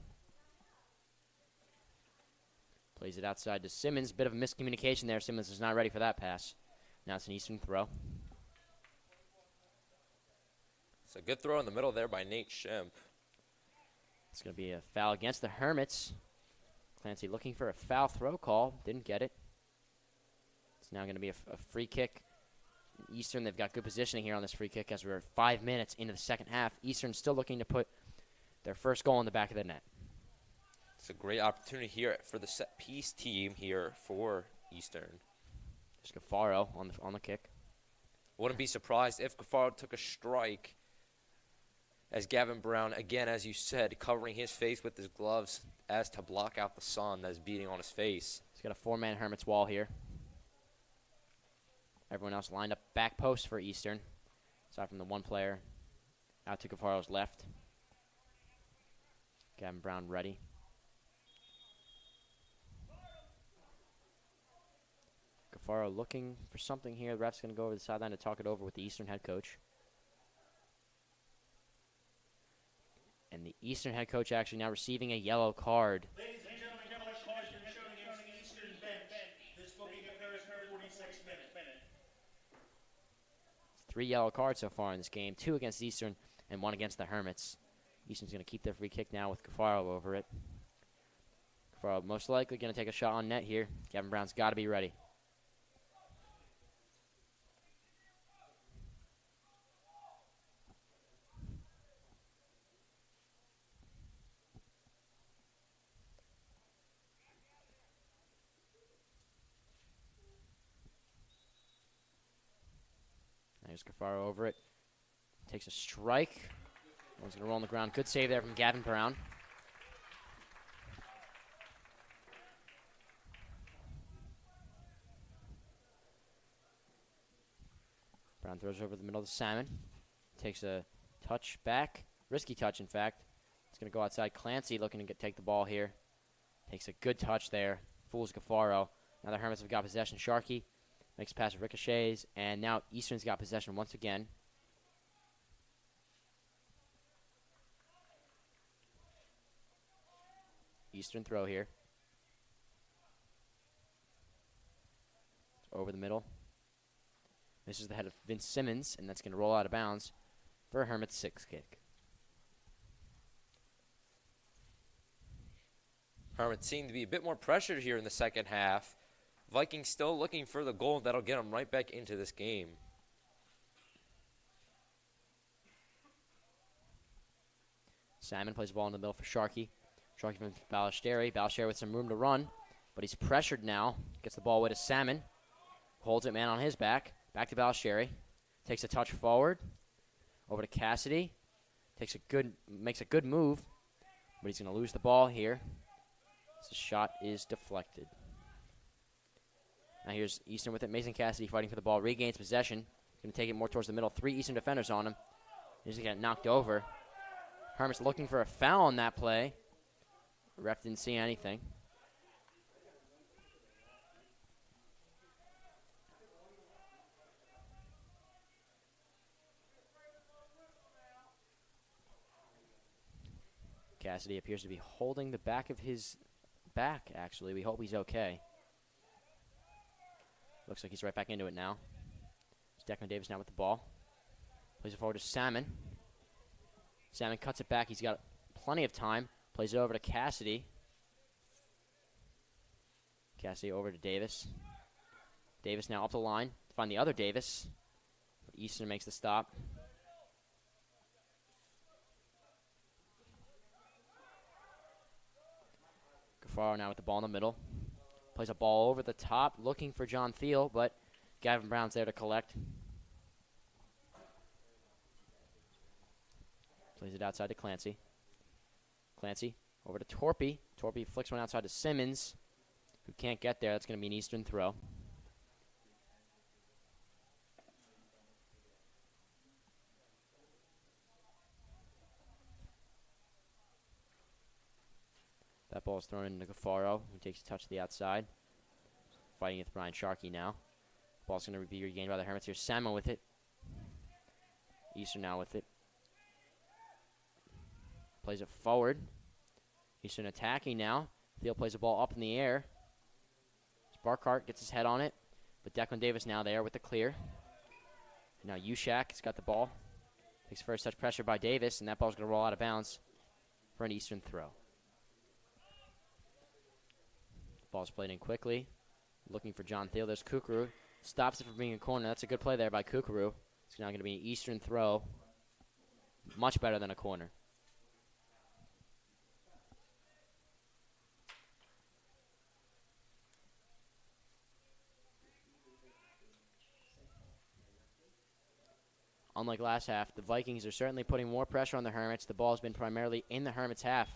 Plays it outside to Simmons. Bit of a miscommunication there. Simmons is not ready for that pass. Now it's an Eastern throw. It's a good throw in the middle there by Nate Shemp. It's going to be a foul against the Hermits. Clancy looking for a foul throw call. Didn't get it. It's now going to be a free kick. Eastern, they've got good positioning here on this free kick as we're 5 minutes into the second half. Eastern still looking to put their first goal in the back of the net. It's a great opportunity here for the set-piece team here for Eastern. There's Gaffaro on the kick. Wouldn't be surprised if Gaffaro took a strike as Gavin Brown, again, as you said, covering his face with his gloves as to block out the sun that's beating on his face. He's got a four-man Hermits wall here. Everyone else lined up back post for Eastern. Aside from the one player out to Gaffaro's left. Gavin Brown ready. Gaffaro looking for something here. The ref's going to go over the sideline to talk it over with the Eastern head coach. And the Eastern head coach actually now receiving a yellow card. Ladies and gentlemen, yellow cards been shown against the Eastern bench. This booking occurs per 46 minutes. 3 yellow cards so far in this game. 2 against Eastern and 1 against the Hermits. Eastern's going to keep their free kick now with Gaffaro over it. Gaffaro most likely going to take a shot on net here. Gavin Brown's got to be ready. There's Gaffaro over it. Takes a strike. One's going to roll on the ground. Good save there from Gavin Brown. Brown throws over the middle of the Salmon. Takes a touch back. Risky touch, in fact. It's going to go outside. Clancy looking to take the ball here. Takes a good touch there. Fools Gaffaro. Now the Hermits have got possession. Sharkey makes a pass of ricochets, and now Eastern's got possession once again. Eastern throw here. It's over the middle. This is the head of Vince Simmons, and that's going to roll out of bounds for a Hermits 6 kick. Hermits seem to be a bit more pressured here in the second half. Vikings still looking for the goal that'll get them right back into this game. Salmon plays the ball in the middle for Sharkey. Sharkey from Ballesteri. Ballesteri with some room to run, but he's pressured now. Gets the ball away to Salmon. Holds it, man on his back. Back to Ballesteri. Takes a touch forward. Over to Cassidy. Makes a good move, but he's going to lose the ball here. The shot is deflected. Now here's Eastern with it. Mason Cassidy fighting for the ball. Regains possession. Going to take it more towards the middle. 3 Eastern defenders on him. He's going to get knocked over. Hermits looking for a foul on that play. Ref didn't see anything. Cassidy appears to be holding the back of his back, actually. We hope he's okay. Looks like he's right back into it now. It's Declan Davis now with the ball. Plays it forward to Salmon. Salmon cuts it back. He's got plenty of time. Plays it over to Cassidy. Cassidy over to Davis. Davis now up the line to find the other Davis. But Eastern makes the stop. Gaffaro now with the ball in the middle. Plays a ball over the top, looking for John Thiel, but Gavin Brown's there to collect. Plays it outside to Clancy. Clancy over to Torpy. Torpy flicks one outside to Simmons, who can't get there. That's going to be an Eastern throw. That ball is thrown into Gaffaro, who takes a touch to the outside. Fighting with Brian Sharkey now. Ball's going to be regained by the Hermits. Here's Salmon with it. Eastern now with it. Plays it forward. Eastern attacking now. Thiel plays the ball up in the air. Sparkhart gets his head on it. But Declan Davis now there with the clear. And now Ushak has got the ball. Takes first touch pressure by Davis, and that ball's going to roll out of bounds for an Eastern throw. Ball's played in quickly. Looking for John Thiel. There's Kukuru. Stops it from being a corner. That's a good play there by Kukuru. It's now going to be an Eastern throw. Much better than a corner. Unlike last half, the Vikings are certainly putting more pressure on the Hermits. The ball has been primarily in the Hermits' half.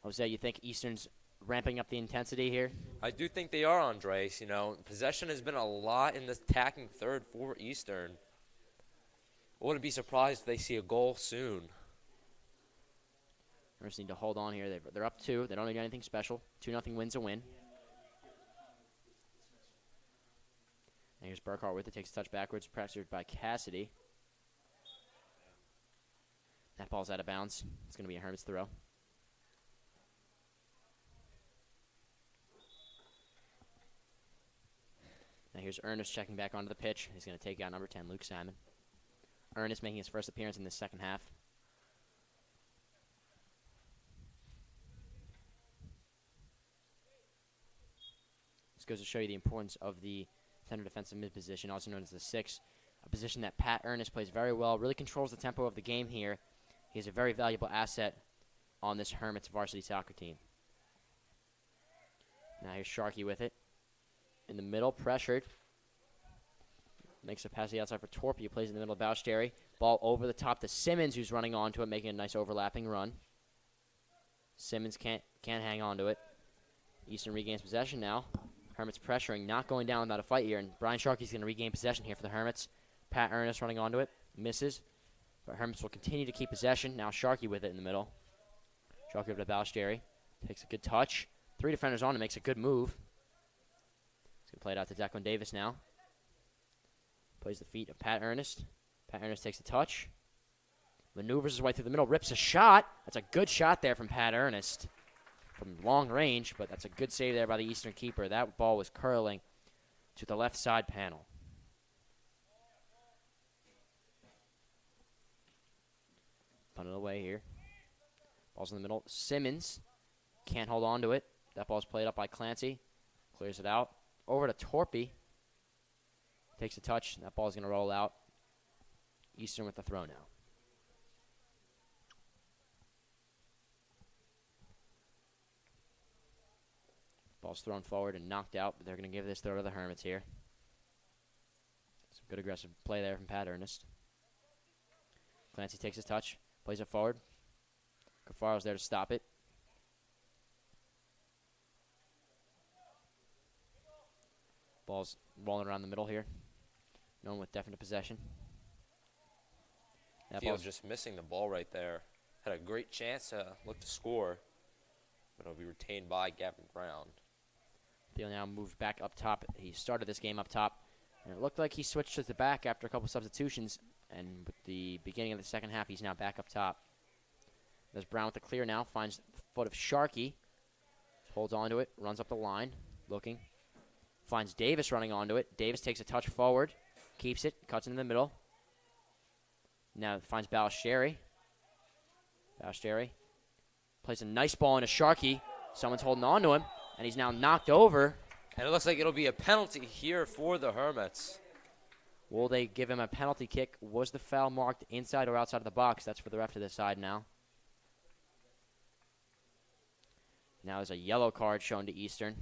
Jose, you think Eastern's ramping up the intensity here? I do think they are, Andres. You know, possession has been a lot in the attacking third for Eastern. I wouldn't be surprised if they see a goal soon. Hermits need to hold on here. They're up 2. They don't need anything special. 2-0 wins a win. And here's Burkhart with it. Takes a touch backwards. Pressured by Cassidy. That ball's out of bounds. It's going to be a Hermits throw. Now here's Ernest checking back onto the pitch. He's going to take out number 10, Luke Salmon. Ernest making his first appearance in the second half. This goes to show you the importance of the center defensive mid position, also known as the 6, a position that Pat Ernest plays very well, really controls the tempo of the game here. He's a very valuable asset on this Hermits varsity soccer team. Now here's Sharkey with it. In the middle, pressured. Makes a pass to the outside for Torpy, who plays in the middle of Ballesteri. Ball over the top to Simmons, who's running onto it, making a nice overlapping run. Simmons can't hang on to it. Eastern regains possession now. Hermits pressuring, not going down without a fight here, and Brian Sharkey's going to regain possession here for the Hermits. Pat Ernest running onto it, misses. But Hermits will continue to keep possession. Now Sharkey with it in the middle. Sharkey over to Ballesteri. Takes a good touch. 3 defenders on and makes a good move. He's going to play it out to Declan Davis now. Plays the feet of Pat Ernest. Pat Ernest takes a touch. Maneuvers his way through the middle. Rips a shot. That's a good shot there from Pat Ernest. From long range, but that's a good save there by the Eastern keeper. That ball was curling to the left side panel. Put it away here. Ball's in the middle. Simmons can't hold on to it. That ball's played up by Clancy. Clears it out. Over to Torpy. Takes a touch. That ball's going to roll out. Eastern with the throw now. Ball's thrown forward and knocked out, but they're going to give this throw to the Hermits here. Some good aggressive play there from Pat Ernest. Clancy takes his touch, plays it forward. Cafaro's there to stop it. Ball's rolling around the middle here. No one with definite possession. That Field's ball's just missing the ball right there. Had a great chance to look to score, but it'll be retained by Gavin Brown. Field now moved back up top. He started this game up top, and it looked like he switched to the back after a couple substitutions, and with the beginning of the second half, he's now back up top. There's Brown with the clear now, finds the foot of Sharkey, holds onto it, runs up the line, looking. Finds Davis running onto it. Davis takes a touch forward, keeps it, cuts into the middle. Now finds Ballesherry. Ballesherry plays a nice ball into Sharkey. Someone's holding on to him, and he's now knocked over. And it looks like it'll be a penalty here for the Hermits. Will they give him a penalty kick? Was the foul marked inside or outside of the box? That's for the ref to decide now. Now there's a yellow card shown to Eastern.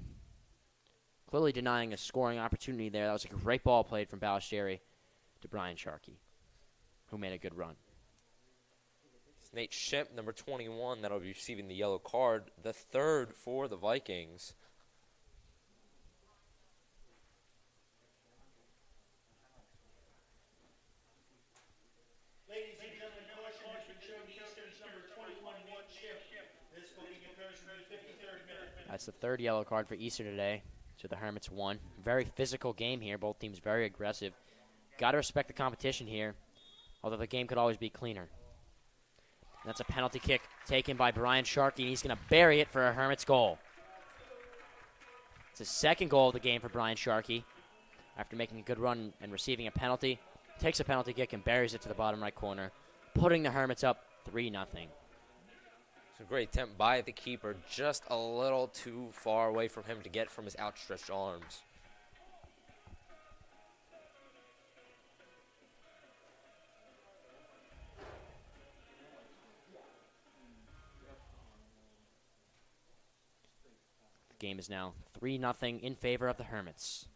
Clearly denying a scoring opportunity there. That was a great ball played from Ballesherry to Brian Sharkey, who made a good run. It's Nate Shemp, number 21, that'll be receiving the yellow card, the third for the Vikings. Ladies and gentlemen, caution has been shown Eastern's number 21, Nate Ship. This will be occurs from the 53rd minute. That's the third yellow card for Eastern today. So the Hermits won. Very physical game here. Both teams very aggressive. Got to respect the competition here, although the game could always be cleaner. And that's a penalty kick taken by Brian Sharkey, and he's going to bury it for a Hermits goal. It's his second goal of the game for Brian Sharkey. After making a good run and receiving a penalty, takes a penalty kick and buries it to the bottom right corner, putting the Hermits up 3-0. It's a great attempt by the keeper, just a little too far away from him to get from his outstretched arms. The game is now 3-0 in favor of the Hermits.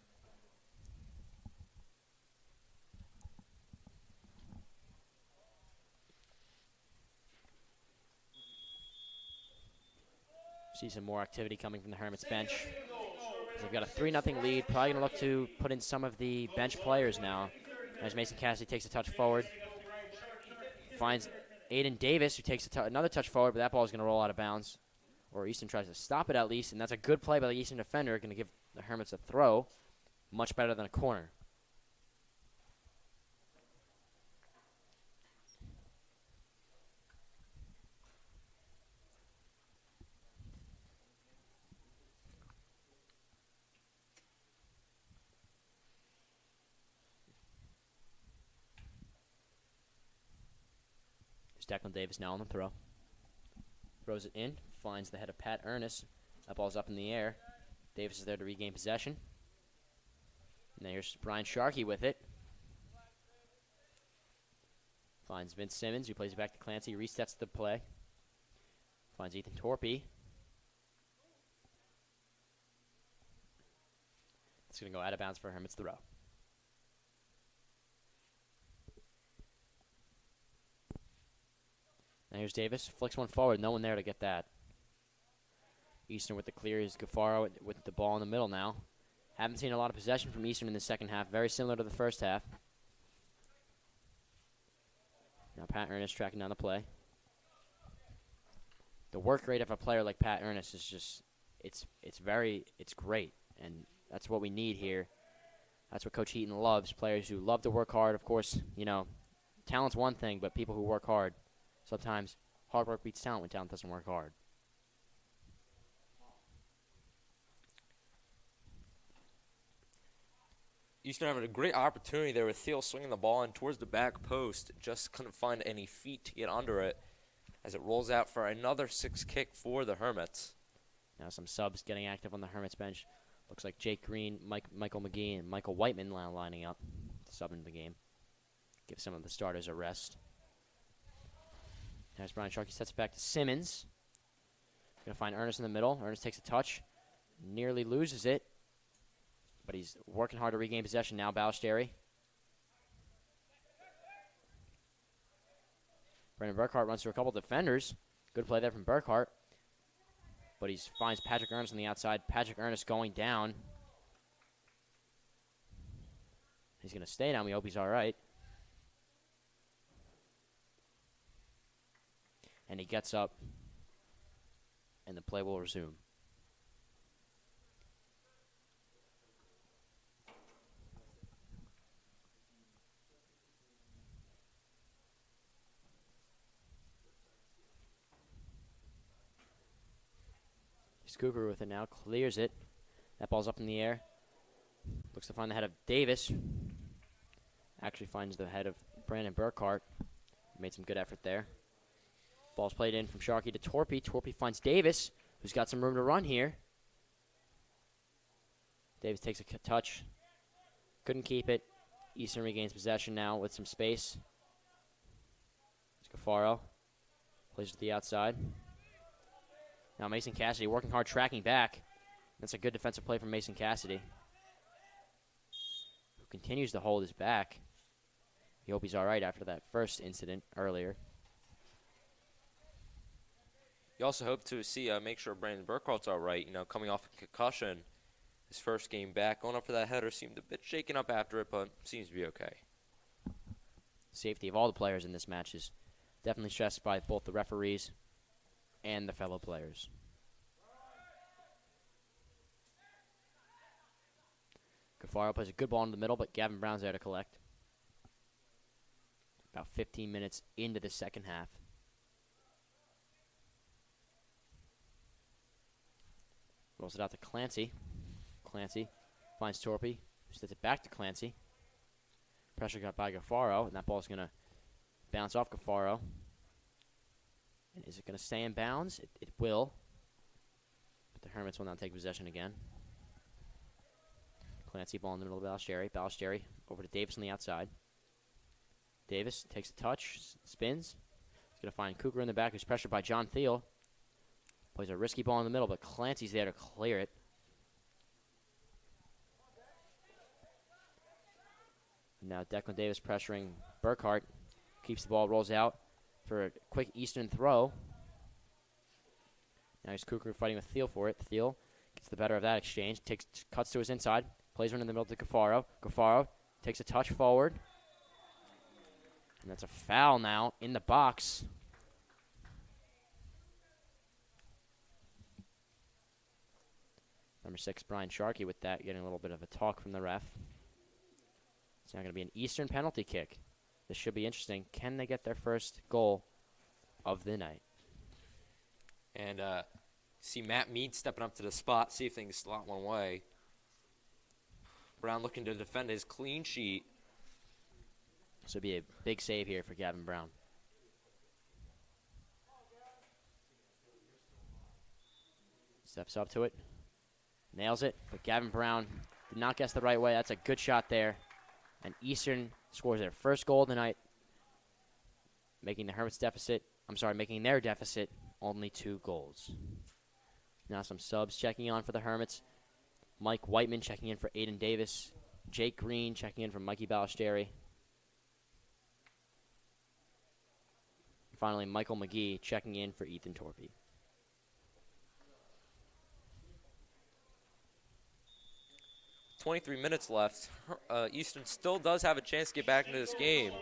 See some more activity coming from the Hermits bench. They've got a 3-0 lead. Probably going to look to put in some of the bench players now. As Mason Cassidy takes a touch forward. Finds Aiden Davis, who takes another touch forward, but that ball is going to roll out of bounds. Or Easton tries to stop it at least, and that's a good play by the Easton defender. Going to give the Hermits a throw. Much better than a corner. Declan Davis now on the throw. Throws it in, finds the head of Pat Ernest. That ball's up in the air. Davis is there to regain possession. And then here's Brian Sharkey with it. Finds Vince Simmons, who plays it back to Clancy, resets the play. Finds Ethan Torpy. It's going to go out of bounds for Hermits throw. Now here's Davis, flicks one forward, no one there to get that. Eastern with the clear is Gafaro with the ball in the middle now. Haven't seen a lot of possession from Eastern in the second half, very similar to the first half. Now Pat Ernest tracking down the play. The work rate of a player like Pat Ernest is just, it's great, and that's what we need here. That's what Coach Heaton loves, players who love to work hard. Of course, you know, talent's one thing, but people who work hard. Sometimes hard work beats talent when talent doesn't work hard. Eastern having a great opportunity there with Thiel swinging the ball in towards the back post. Just couldn't find any feet to get under it as it rolls out for another 6 kick for the Hermits. Now some subs getting active on the Hermits bench. Looks like Jake Green, Michael McGee, and Michael Whiteman now lining up to sub into the game. Give some of the starters a rest. As Brian Sharkey sets it back to Simmons. Going to find Ernest in the middle. Ernest takes a touch. nearly loses it. But he's working hard to regain possession now, Ballesteri. Brandon Burkhart runs through a couple defenders. Good play there from Burkhart. But he finds Patrick Ernest on the outside. Patrick Ernest going down. He's going to stay down. We hope he's all right. And he gets up. And the play will resume. Cougar with it now, clears it. That ball's up in the air. Looks to find the head of Davis. Actually finds the head of Brandon Burkhart. Made some good effort there. Ball's played in from Sharkey to Torpy. Torpy finds Davis, who's got some room to run here. Davis takes a touch. Couldn't keep it. Eastern regains possession now with some space. Scafaro plays to the outside. Now Mason Cassidy working hard, tracking back. That's a good defensive play from Mason Cassidy, who continues to hold his back. We hope he's all right after that first incident earlier. You also hope to see, make sure Brandon Burkhart's all right. You know, coming off a concussion, his first game back, going up for that header, seemed a bit shaken up after it, but seems to be okay. Safety of all the players in this match is definitely stressed by both the referees and the fellow players. Cafaro plays a good ball in the middle, but Gavin Brown's there to collect. About 15 minutes into the second half. Rolls it out to Clancy. Clancy finds Torpy, who sends it back to Clancy. Pressure got by Cafaro, and that ball's going to bounce off Cafaro. And is it going to stay in bounds? It will. But the Hermits will now take possession again. Clancy ball in the middle of Ballesteri. Ballesteri over to Davis on the outside. Davis takes a touch, spins. He's going to find Cougar in the back, who's pressured by John Thiel. Plays a risky ball in the middle, but Clancy's there to clear it. And now Declan Davis pressuring Burkhart. Keeps the ball, rolls out for a quick Eastern throw. Now he's Cougar fighting with Thiel for it. Thiel gets the better of that exchange. Cuts to his inside. Plays one in the middle to Cafaro. Cafaro takes a touch forward. And that's a foul now in the box. Number 6, Brian Sharkey with that, getting a little bit of a talk from the ref. It's now going to be an Eastern penalty kick. This should be interesting. Can they get their first goal of the night? And see Matt Mead stepping up to the spot, see if things slot one way. Brown looking to defend his clean sheet. This would be a big save here for Gavin Brown. Steps up to it. Nails it, but Gavin Brown did not guess the right way. That's a good shot there. And Eastern scores their first goal of the night, making the Hermits making their deficit only 2 goals. Now some subs checking on for the Hermits. Mike Whiteman checking in for Aiden Davis. Jake Green checking in for Mikey Ballesteri. Finally, Michael McGee checking in for Ethan Torpy. .23 minutes left. Eastern still does have a chance to get back into this game.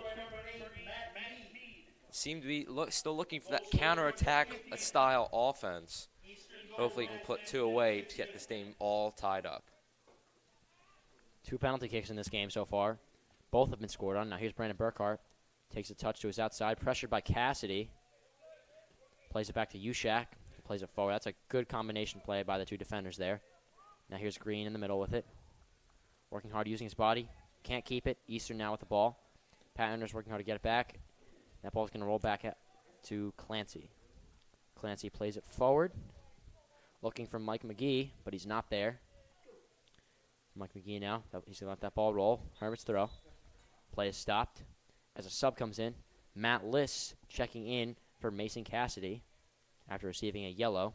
Seem to be still looking for that counterattack style offense. Hopefully he can put 2 away to get this game all tied up. 2 penalty kicks in this game so far. Both have been scored on. Now here's Brandon Burkhart. Takes a touch to his outside. Pressured by Cassidy. Plays it back to Ushak. Plays it forward. That's a good combination play by the 2 defenders there. Now here's Green in the middle with it. Working hard using his body. Can't keep it. Eastern now with the ball. Pat Ander's working hard to get it back. That ball's going to roll back to Clancy. Clancy plays it forward. Looking for Mike McGee, but he's not there. Mike McGee now. He's going to let that ball roll. Hermits throw. Play is stopped. As a sub comes in, Matt Liss checking in for Mason Cassidy after receiving a yellow.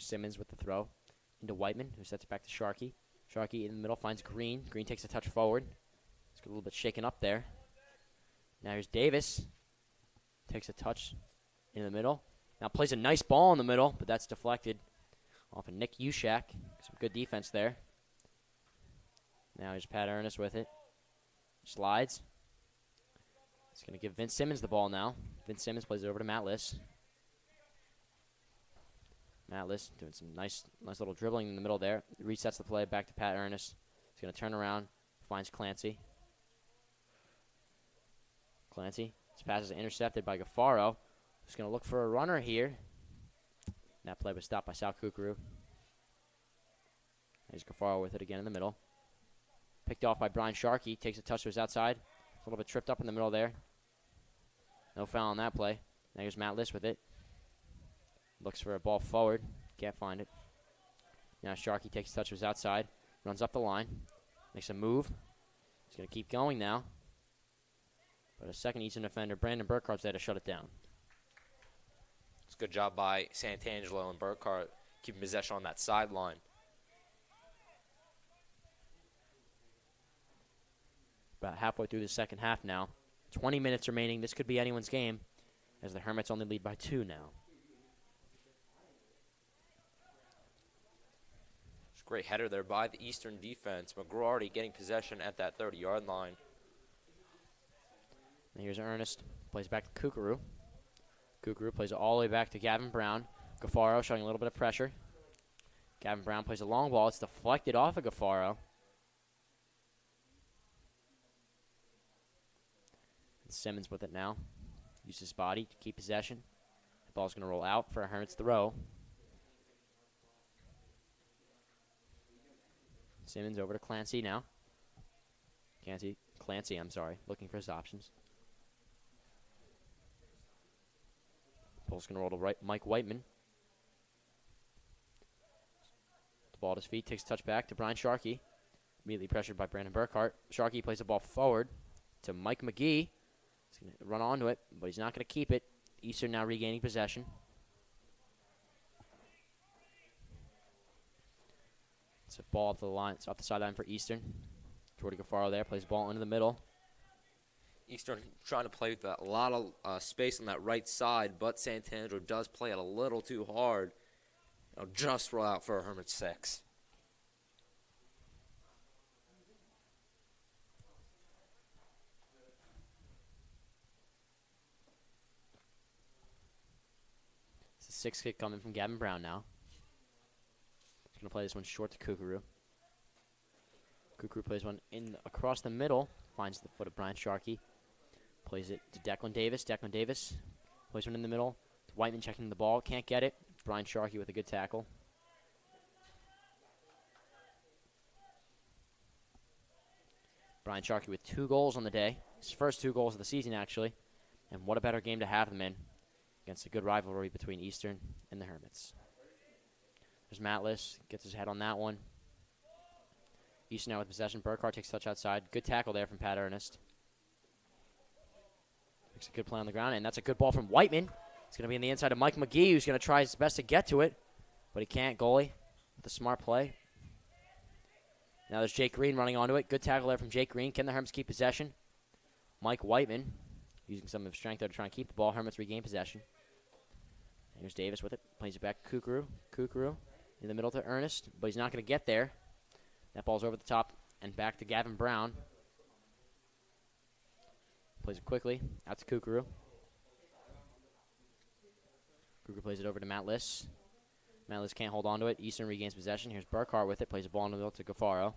Here's Simmons with the throw into Whiteman, who sets it back to Sharkey. Sharkey in the middle finds Green. Green takes a touch forward. It's a little bit shaken up there. Now here's Davis. Takes a touch in the middle. Now plays a nice ball in the middle, but that's deflected off of Nick Ushak. Some good defense there. Now here's Pat Ernest with it. Slides. He's going to give Vince Simmons the ball now. Vince Simmons plays it over to Matt Liss. Matt Liss doing some nice little dribbling in the middle there. Resets the play back to Pat Ernest. He's going to turn around, finds Clancy. Clancy. His pass is intercepted by Gaffaro. He's going to look for a runner here. That play was stopped by Sal Kukuru. There's Gaffaro with it again in the middle. Picked off by Brian Sharkey. Takes a touch to his outside. A little bit tripped up in the middle there. No foul on that play. Now here's Matt Liss with it. Looks for a ball forward. Can't find it. Now Sharkey takes a touch to his outside. Runs up the line. Makes a move. He's going to keep going now. But a second Eastern defender, Brandon Burkhart's there to shut it down. It's a good job by Santangelo and Burkhart keeping possession on that sideline. About halfway through the second half now. 20 minutes remaining. This could be anyone's game as the Hermits only lead by 2 now. It's a great header there by the Eastern defense. McGraw already getting possession at that 30-yard line. And here's Ernest. Plays back to Kukuru. Kukuru plays it all the way back to Gavin Brown. Gaffaro showing a little bit of pressure. Gavin Brown plays a long ball. It's deflected off of Gaffaro. Simmons with it now. Uses his body to keep possession. The ball's going to roll out for a Hermits throw. Simmons over to Clancy now. Clancy, I'm sorry, looking for his options. Ball's going to roll to right, Mike Whiteman. The ball at his feet, takes a touch back to Brian Sharkey. Immediately pressured by Brandon Burkhart. Sharkey plays the ball forward to Mike McGee. He's going to run onto it, but he's not going to keep it. Eastern now regaining possession. It's a ball up the line. It's off the sideline for Eastern. Jordy Gaffaro there plays the ball into the middle. Eastern trying to play with a lot of space on that right side, but Santangelo does play it a little too hard. It'll just roll out for a Hermit 6. It's a 6 kick coming from Gavin Brown now. He's going to play this one short to Kukuru. Kukuru plays one in across the middle. Finds the foot of Brian Sharkey. Plays it to Declan Davis. Declan Davis plays one in the middle. Whiteman checking the ball. Can't get it. Brian Sharkey with a good tackle. Brian Sharkey with 2 goals on the day. His first 2 goals of the season, actually. And what a better game to have them in against a good rivalry between Eastern and the Hermits. There's Matt Liss. Gets his head on that one. Eastern now with possession. Burkhart takes a touch outside. Good tackle there from Pat Ernest. Makes a good play on the ground, and that's a good ball from Whiteman. It's going to be on the inside of Mike McGee, who's going to try his best to get to it, but he can't. Goalie with a smart play. Now there's Jake Green running onto it. Good tackle there from Jake Green. Can the Hermits keep possession? Mike Whiteman using some of his strength there to try and keep the ball. Hermits regain possession. And here's Davis with it. Plays it back to Kukuru. Kukuru in the middle to Ernest, but he's not going to get there. That ball's over the top and back to Gavin Brown. Plays it quickly out to Kukuru. Kukuru plays it over to Matt Liss. Matt Liss can't hold on to it. Eastern regains possession. Here's Burkhart with it. Plays the ball in the middle to Gaffaro.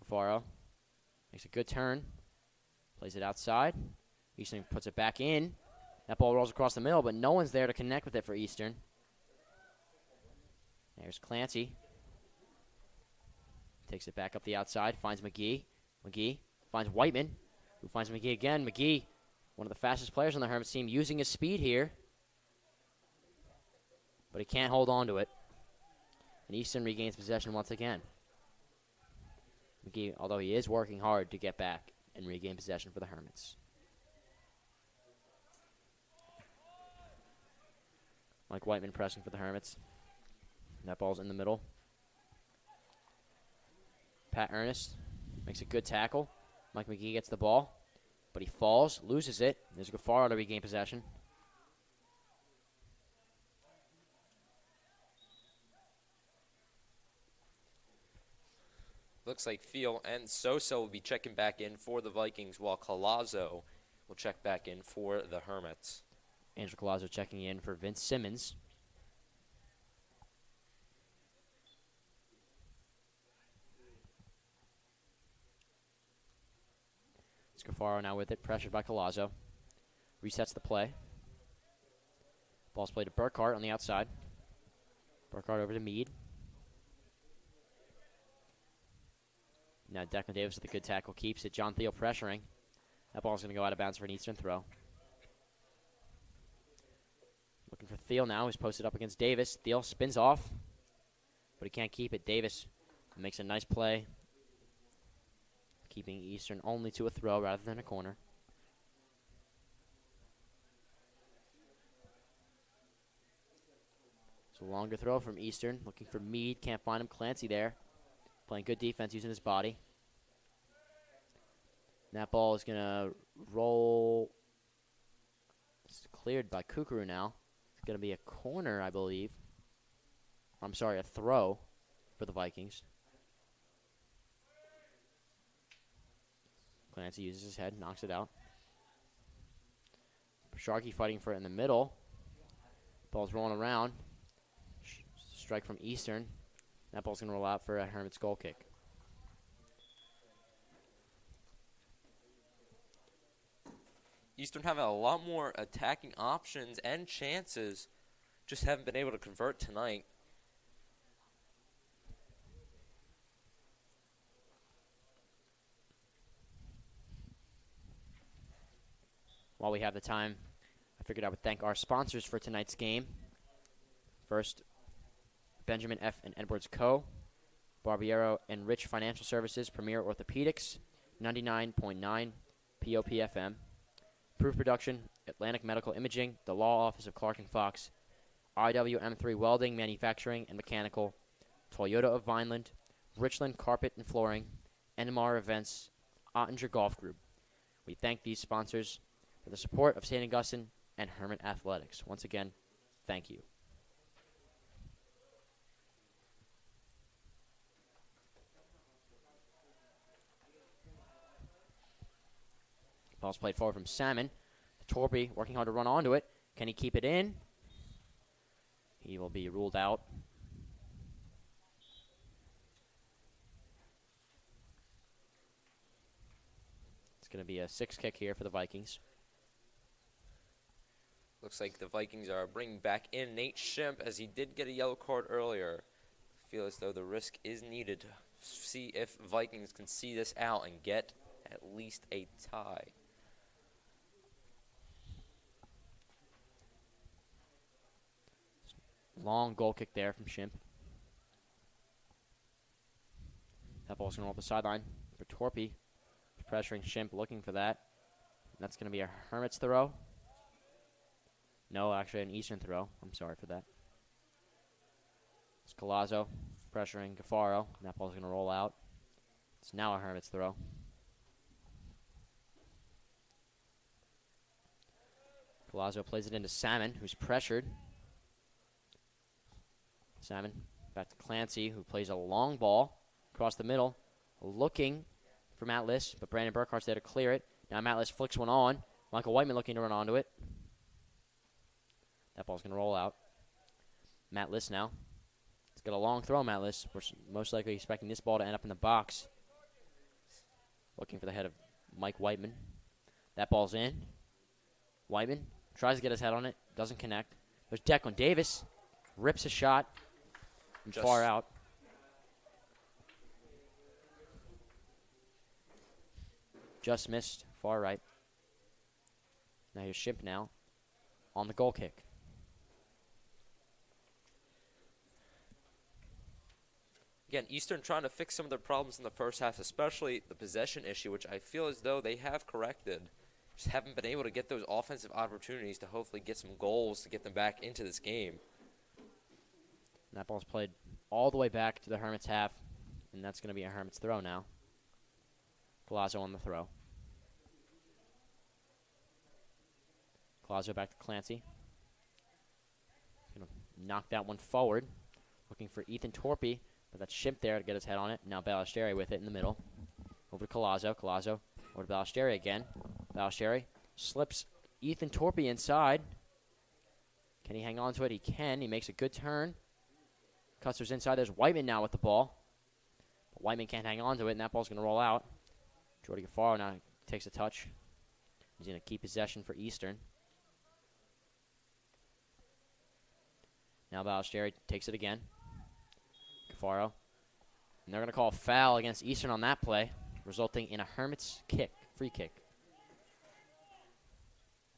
Gaffaro makes a good turn. Plays it outside. Eastern puts it back in. That ball rolls across the middle, but no one's there to connect with it for Eastern. There's Clancy. Takes it back up the outside. Finds McGee. McGee finds Whiteman, who finds McGee again. McGee, one of the fastest players on the Hermits team, using his speed here. But he can't hold on to it. And Easton regains possession once again. McGee, although he is working hard to get back and regain possession for the Hermits. Mike Whiteman pressing for the Hermits. That ball's in the middle. Pat Ernest makes a good tackle. Mike McGee gets the ball, but he falls, loses it. There's Gaffaro to regain possession. Looks like Thiel and Sosa will be checking back in for the Vikings, while Collazo will check back in for the Hermits. Angel Collazo checking in for Vince Simmons. Scafaro now with it, pressured by Collazo. Resets the play. Ball's played to Burkhart on the outside. Burkhart over to Meade. Now Declan Davis with a good tackle, keeps it. John Thiel pressuring. That ball's going to go out of bounds for an Eastern throw. Looking for Thiel now, who's posted up against Davis. Thiel spins off, but he can't keep it. Davis makes a nice play, keeping Eastern only to a throw rather than a corner. It's a longer throw from Eastern. Looking for Meade. Can't find him. Clancy there. Playing good defense using his body. And that ball is going to roll. It's cleared by Kukuru now. It's going to be a corner, I believe. I'm sorry, a throw for the Vikings. Clancy uses his head, knocks it out. Sharkey fighting for it in the middle. Ball's rolling around. Strike from Eastern. That ball's going to roll out for a Hermits goal kick. Eastern having a lot more attacking options and chances. Just haven't been able to convert tonight. While we have the time, I figured I would thank our sponsors for tonight's game. First, Benjamin F. and Edwards Co., Barbiero and Rich Financial Services, Premier Orthopedics, 99.9 POPFM, Proof Production, Atlantic Medical Imaging, the Law Office of Clark & Fox, IWM3 Welding, Manufacturing and Mechanical, Toyota of Vineland, Richland Carpet and Flooring, NMR Events, Ottinger Golf Group. We thank these sponsors for the support of St. Augustine and Hermit Athletics. Once again, thank you. Ball's played forward from Salmon. Torpy working hard to run onto it. Can he keep it in? He will be ruled out. It's going to be a 6 kick here for the Vikings. Looks like the Vikings are bringing back in Nate Shimp, as he did get a yellow card earlier. I feel as though the risk is needed to see if Vikings can see this out and get at least a tie. Long goal kick there from Shimp. That ball's going to roll up the sideline for Torpy. Pressuring Shimp, looking for that. That's going to be a Hermits throw. No, actually an Eastern throw. I'm sorry for that. It's Collazo pressuring Gaffaro. That ball's going to roll out. It's now a Hermits throw. Collazo plays it into Salmon, who's pressured. Salmon back to Clancy, who plays a long ball across the middle, looking for Matt Liss, but Brandon Burkhart's there to clear it. Now Matt Liss flicks one on. Michael Whiteman looking to run onto it. That ball's going to roll out. Matt Liss now. It's got a long throw, Matt Liss. We're most likely expecting this ball to end up in the box. Looking for the head of Mike Whiteman. That ball's in. Whiteman tries to get his head on it. Doesn't connect. There's Declan Davis. Rips a shot. And far out. Just missed. Far right. Now here's Shimp now on the goal kick. Again, Eastern trying to fix some of their problems in the first half, especially the possession issue, which I feel as though they have corrected. Just haven't been able to get those offensive opportunities to hopefully get some goals to get them back into this game. And that ball's played all the way back to the Hermits half, and that's going to be a Hermits throw now. Galazzo on the throw. Galazzo back to Clancy. Going to knock that one forward. Looking for Ethan Torpy, but that's Shimp there to get his head on it. Now Ballesteri with it in the middle. Over to Galazzo. Galazzo over to Ballesteri again. Ballesteri slips Ethan Torpy inside. Can he hang on to it? He can. He makes a good turn. Custer's inside. There's Whiteman now with the ball. But Whiteman can't hang on to it, and that ball's going to roll out. Jordy Gaffaro now takes a touch. He's going to keep possession for Eastern. Now Ballesteri takes it again. Gaffaro. And they're going to call a foul against Eastern on that play, resulting in a Hermits kick, free kick.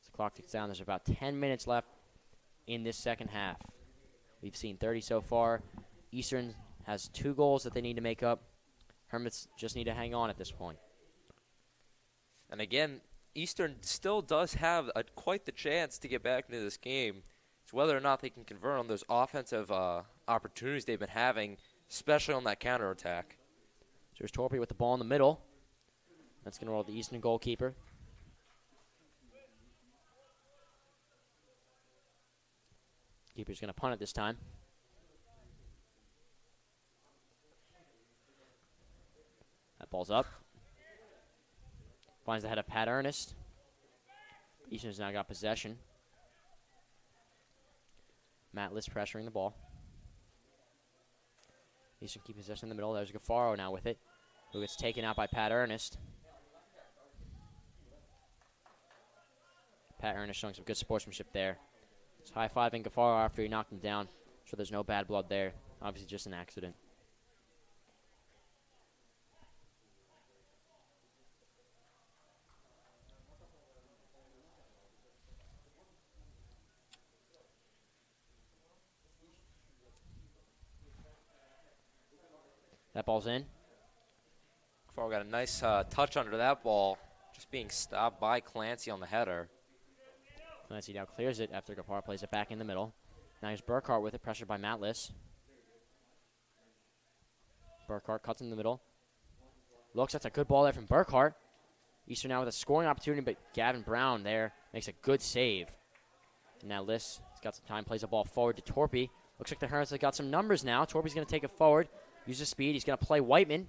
As the clock ticks down, there's about 10 minutes left in this second half. We've seen 30 so far. Eastern has 2 goals that they need to make up. Hermits just need to hang on at this point. And again, Eastern still does have quite the chance to get back into this game. It's whether or not they can convert on those offensive opportunities they've been having, especially on that counterattack. So there's Torpy with the ball in the middle. That's going to roll the Eastern goalkeeper. Keeper's going to punt it this time. That ball's up. Finds the head of Pat Ernest. Eastern's now got possession. Matt Liss pressuring the ball. Eastern keep possession in the middle. There's Gaffaro now with it, who gets taken out by Pat Ernest. Pat Ernest showing some good sportsmanship there. He's high-fiving Gaffaro after he knocked him down, so there's no bad blood there. Obviously just an accident. That ball's in. Gaffaro got a nice touch under that ball, just being stopped by Clancy on the header. Clancy now clears it after Gaffaro plays it back in the middle. Now here's Burkhart with it, pressured by Matt Liss. Burkhart cuts in the middle. Looks, that's a good ball there from Burkhart. Eastern now with a scoring opportunity, but Gavin Brown there makes a good save. And now Liss has got some time, plays the ball forward to Torpy. Looks like the Hermits have got some numbers now. Torpy's going to take it forward, use his speed. He's going to play Whiteman.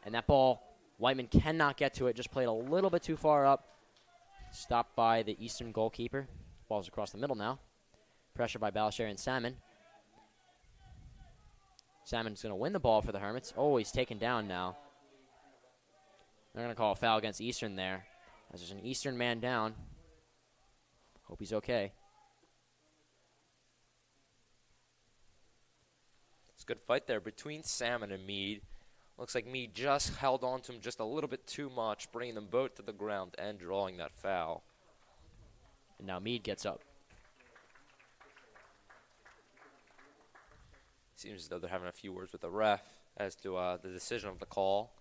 And that ball, Whiteman cannot get to it, just played a little bit too far up. Stopped by the Eastern goalkeeper. Ball's across the middle now. Pressure by Ballesteri and Salmon. Salmon's going to win the ball for the Hermits. Oh, he's taken down now. They're going to call a foul against Eastern there, as there's an Eastern man down. Hope he's okay. It's a good fight there between Salmon and Meade. Looks like Meade just held on to him just a little bit too much, bringing them both to the ground and drawing that foul. And now Meade gets up. Seems as though they're having a few words with the ref as to the decision of the call.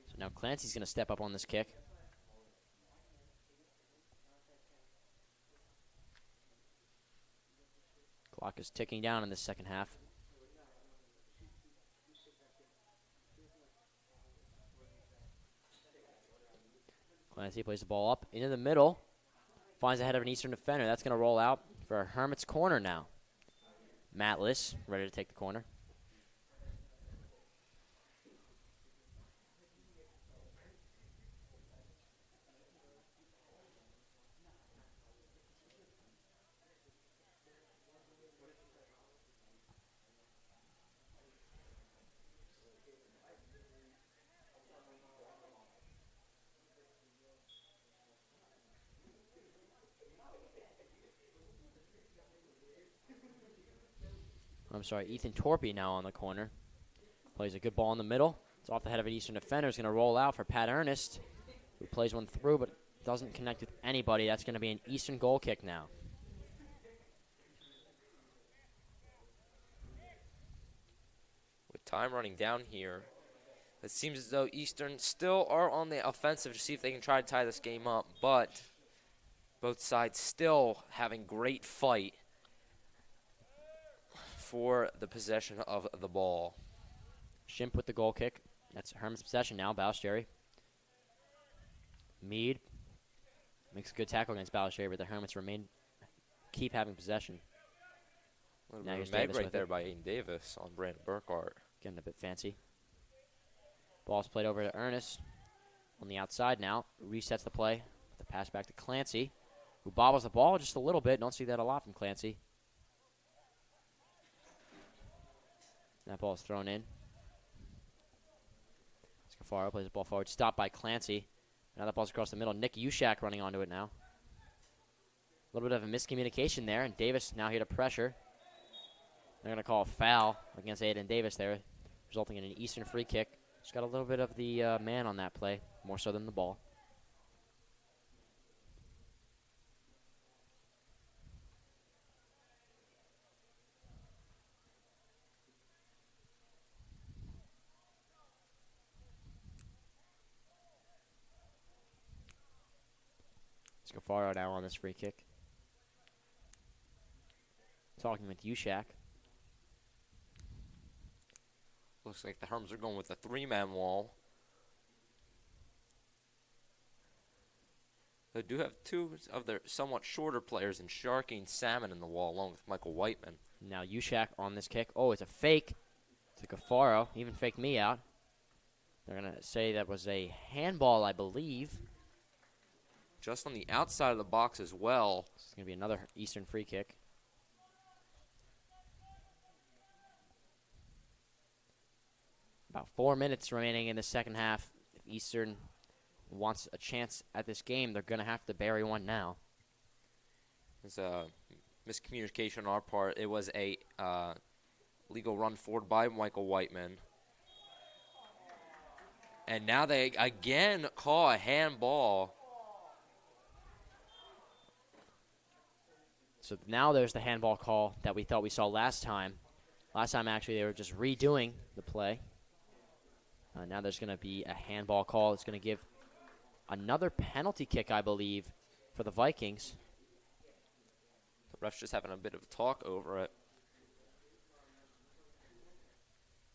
So now Clancy's going to step up on this kick. Clock is ticking down in this second half. Clancy plays the ball up into the middle. Finds the head of an Eastern defender. That's going to roll out for a Hermits corner now. Matt Liss ready to take the corner. Ethan Torpy now on the corner. Plays a good ball in the middle. It's off the head of an Eastern defender. It's going to roll out for Pat Ernest, who plays one through but doesn't connect with anybody. That's going to be an Eastern goal kick now. With time running down here, it seems as though Eastern still are on the offensive to see if they can try to tie this game up, but both sides still having great fight. for the possession of the ball. Shimp with the goal kick. That's Hermits' possession now. Ballesteri. Mead makes a good tackle against Ballesteri, but the Hermits keep having possession. A little Now bit here's of a mag Davis right with there it. by Aiden Davis on Brandon Burkhart. Getting a bit fancy. Ball's played over to Ernest. On the outside now. Resets the play. With the pass back to Clancy, who bobbles the ball just a little bit. Don't see that a lot from Clancy. That ball is thrown in. Scafaro plays the ball forward. Stopped by Clancy. Now that ball's across the middle. Nick Ushak running onto it now. A little bit of a miscommunication there, and Davis now here to pressure. They're going to call a foul against Aiden Davis there, resulting in an Eastern free kick. Just got a little bit of the man on that play, more so than the ball. Scafaro now on this free kick. Talking with Ushak. Looks like the Herms are going with a 3-man wall. They do have two of their somewhat shorter players in Sharkey and Salmon in the wall, along with Michael Whiteman. Now Ushak on this kick. Oh, it's a fake to Scafaro. Even faked me out. They're going to say that was a handball, I believe. Just on the outside of the box as well. This is going to be another Eastern free kick. About 4 minutes remaining in the second half. If Eastern wants a chance at this game, they're going to have to bury one now. It's a miscommunication on our part. It was a legal run forward by Michael Whiteman. And now they again call a handball. So now there's the handball call that we thought we saw last time. Last time, actually, they were just redoing the play. Now there's going to be a handball call. It's going to give another penalty kick, I believe, for the Vikings. The refs just having a bit of a talk over it.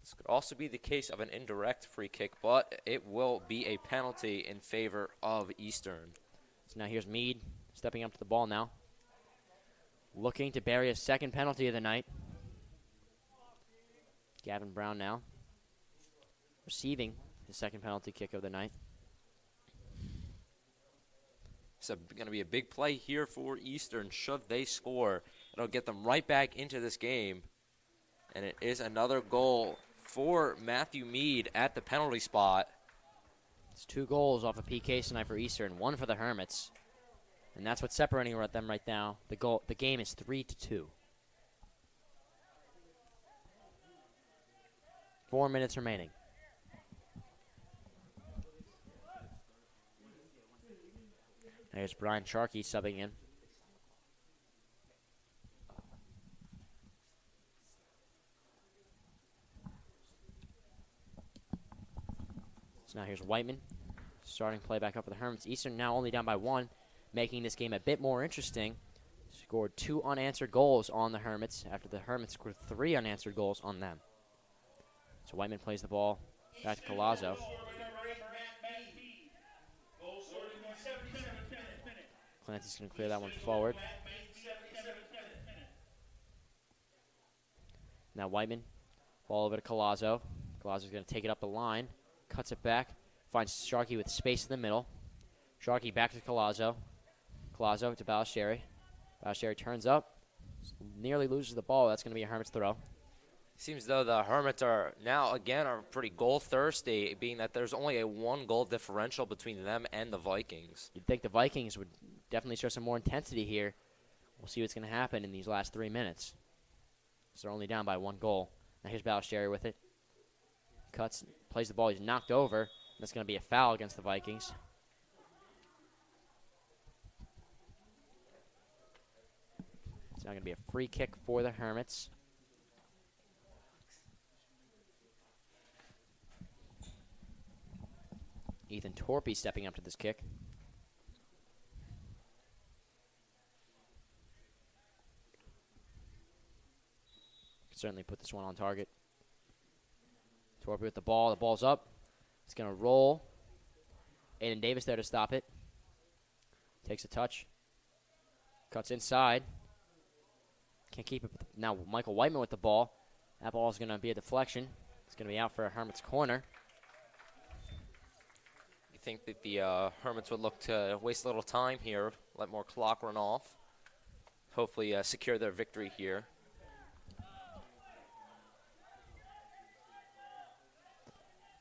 This could also be the case of an indirect free kick, but it will be a penalty in favor of Eastern. So now here's Mead stepping up to the ball now. Looking to bury a second penalty of the night. Gavin Brown now receiving the second penalty kick of the night. It's going to be a big play here for Eastern. Should they score, it'll get them right back into this game. And it is another goal for Matthew Mead at the penalty spot. It's 2 goals off a PK tonight for Eastern, 1 for the Hermits. And that's what's separating them right now. The game is 3-2. 4 minutes remaining. There's Brian Sharkey subbing in. So now here's Whiteman starting play back up for the Hermits. Eastern now only down by 1, making this game a bit more interesting. Scored 2 unanswered goals on the Hermits after the Hermits scored 3 unanswered goals on them. So Whiteman plays the ball back to Colazzo. Clancy's going to clear that one forward. Now Whiteman, ball over to Colazzo. Colazzo's going to take it up the line, cuts it back, finds Sharkey with space in the middle. Sharkey back to Colazzo. Colazzo to Ballesteri. Ballesteri turns up, nearly loses the ball. That's going to be a Hermits throw. Seems though the Hermits are now again are pretty goal thirsty, being that there's only a 1-goal differential between them and the Vikings. You'd think the Vikings would definitely show some more intensity here. We'll see what's going to happen in these last 3 minutes. So they're only down by 1 goal. Now here's Ballesteri with it. Cuts, plays the ball. He's knocked over. That's going to be a foul against the Vikings. It's now going to be a free kick for the Hermits. Ethan Torpy stepping up to this kick. certainly put this one on target. Torpy with the ball. The ball's up. It's going to roll. Aiden Davis there to stop it. Takes a touch. Cuts inside. Can't keep it. Now Michael Whiteman with the ball. That ball is going to be a deflection. It's going to be out for a Hermits corner. You think that the Hermits would look to waste a little time here, let more clock run off, hopefully secure their victory here.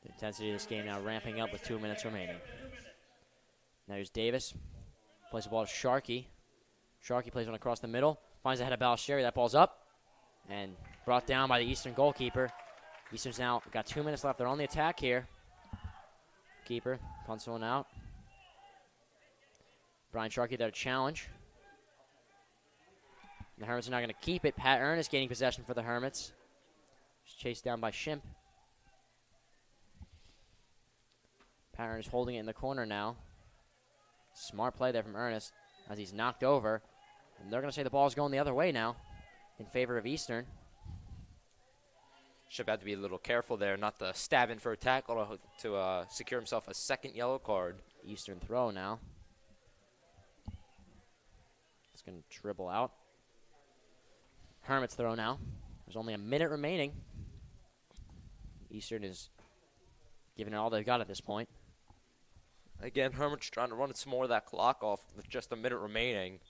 The intensity of this game now ramping up with 2 minutes remaining. Now here's Davis. Plays the ball to Sharkey. Sharkey plays one across the middle. Finds the head of Ballesteri. That ball's up and brought down by the Eastern goalkeeper. Eastern's now got 2 minutes left. They're on the attack here. Keeper punts one out. Brian Sharkey there to challenge. The Hermits are not going to keep it. Pat Ernest gaining possession for the Hermits. Just chased down by Shimp. Pat Ernest holding it in the corner now. Smart play there from Ernest as he's knocked over. And they're going to say the ball's going the other way now in favor of Eastern. Should have to be a little careful there, not to stab in for a tackle to secure himself a second yellow card. Eastern throw now. It's going to dribble out. Hermits throw now. There's only a minute remaining. Eastern is giving it all they've got at this point. Again, Hermits trying to run some more of that clock off with just a minute remaining.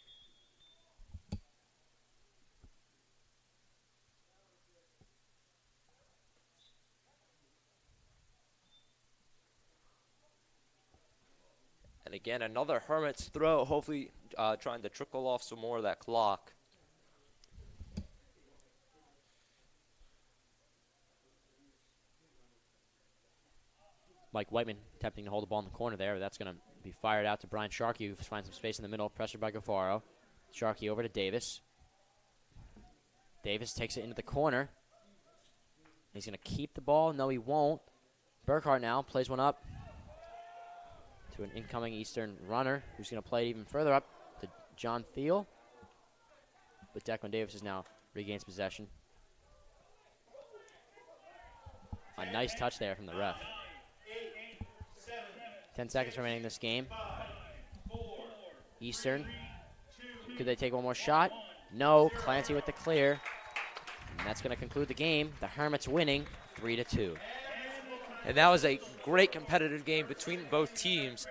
And again, another Hermits throw, hopefully trying to trickle off some more of that clock. Mike Whiteman attempting to hold the ball in the corner there. That's going to be fired out to Brian Sharkey, who finds some space in the middle, pressured by Gaffaro. Sharkey over to Davis. Davis takes it into the corner. He's going to keep the ball. No, he won't. Burkhart now plays one up to an incoming Eastern runner, who's going to play it even further up to John Thiel. But Declan Davis is now regains possession. A nice touch there from the ref. 10 seconds remaining in this game. Eastern. Could they take one more shot? No. Clancy with the clear. And that's going to conclude the game. The Hermits winning 3-2. And that was a great competitive game between both teams.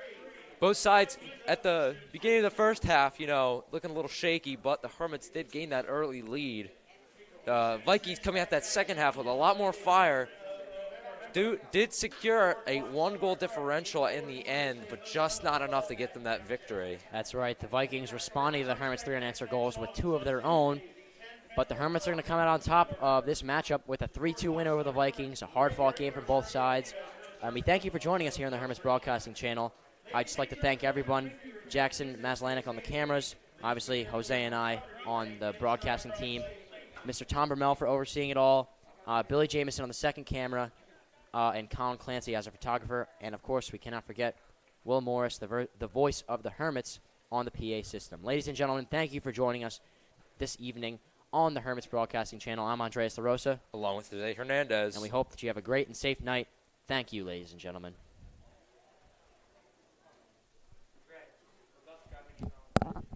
Both sides at the beginning of the first half, looking a little shaky, but the Hermits did gain that early lead. The Vikings coming out that second half with a lot more fire. Did secure a 1-goal differential in the end, but just not enough to get them that victory. That's right. The Vikings responding to the Hermits' 3 unanswered goals with 2 of their own. But the Hermits are going to come out on top of this matchup with a 3-2 win over the Vikings, a hard-fought game from both sides. We thank you for joining us here on the Hermits Broadcasting Channel. I'd just like to thank everyone, Jackson Maslanik on the cameras, obviously Jose and I on the broadcasting team, Mr. Tom Bermel for overseeing it all, Billy Jamison on the second camera, and Colin Clancy as a photographer. And, of course, we cannot forget Will Morris, the voice of the Hermits on the PA system. Ladies and gentlemen, thank you for joining us this evening on the Hermits Broadcasting Channel. I'm Andreas LaRosa. Along with Jose Hernandez. And we hope that you have a great and safe night. Thank you, ladies and gentlemen.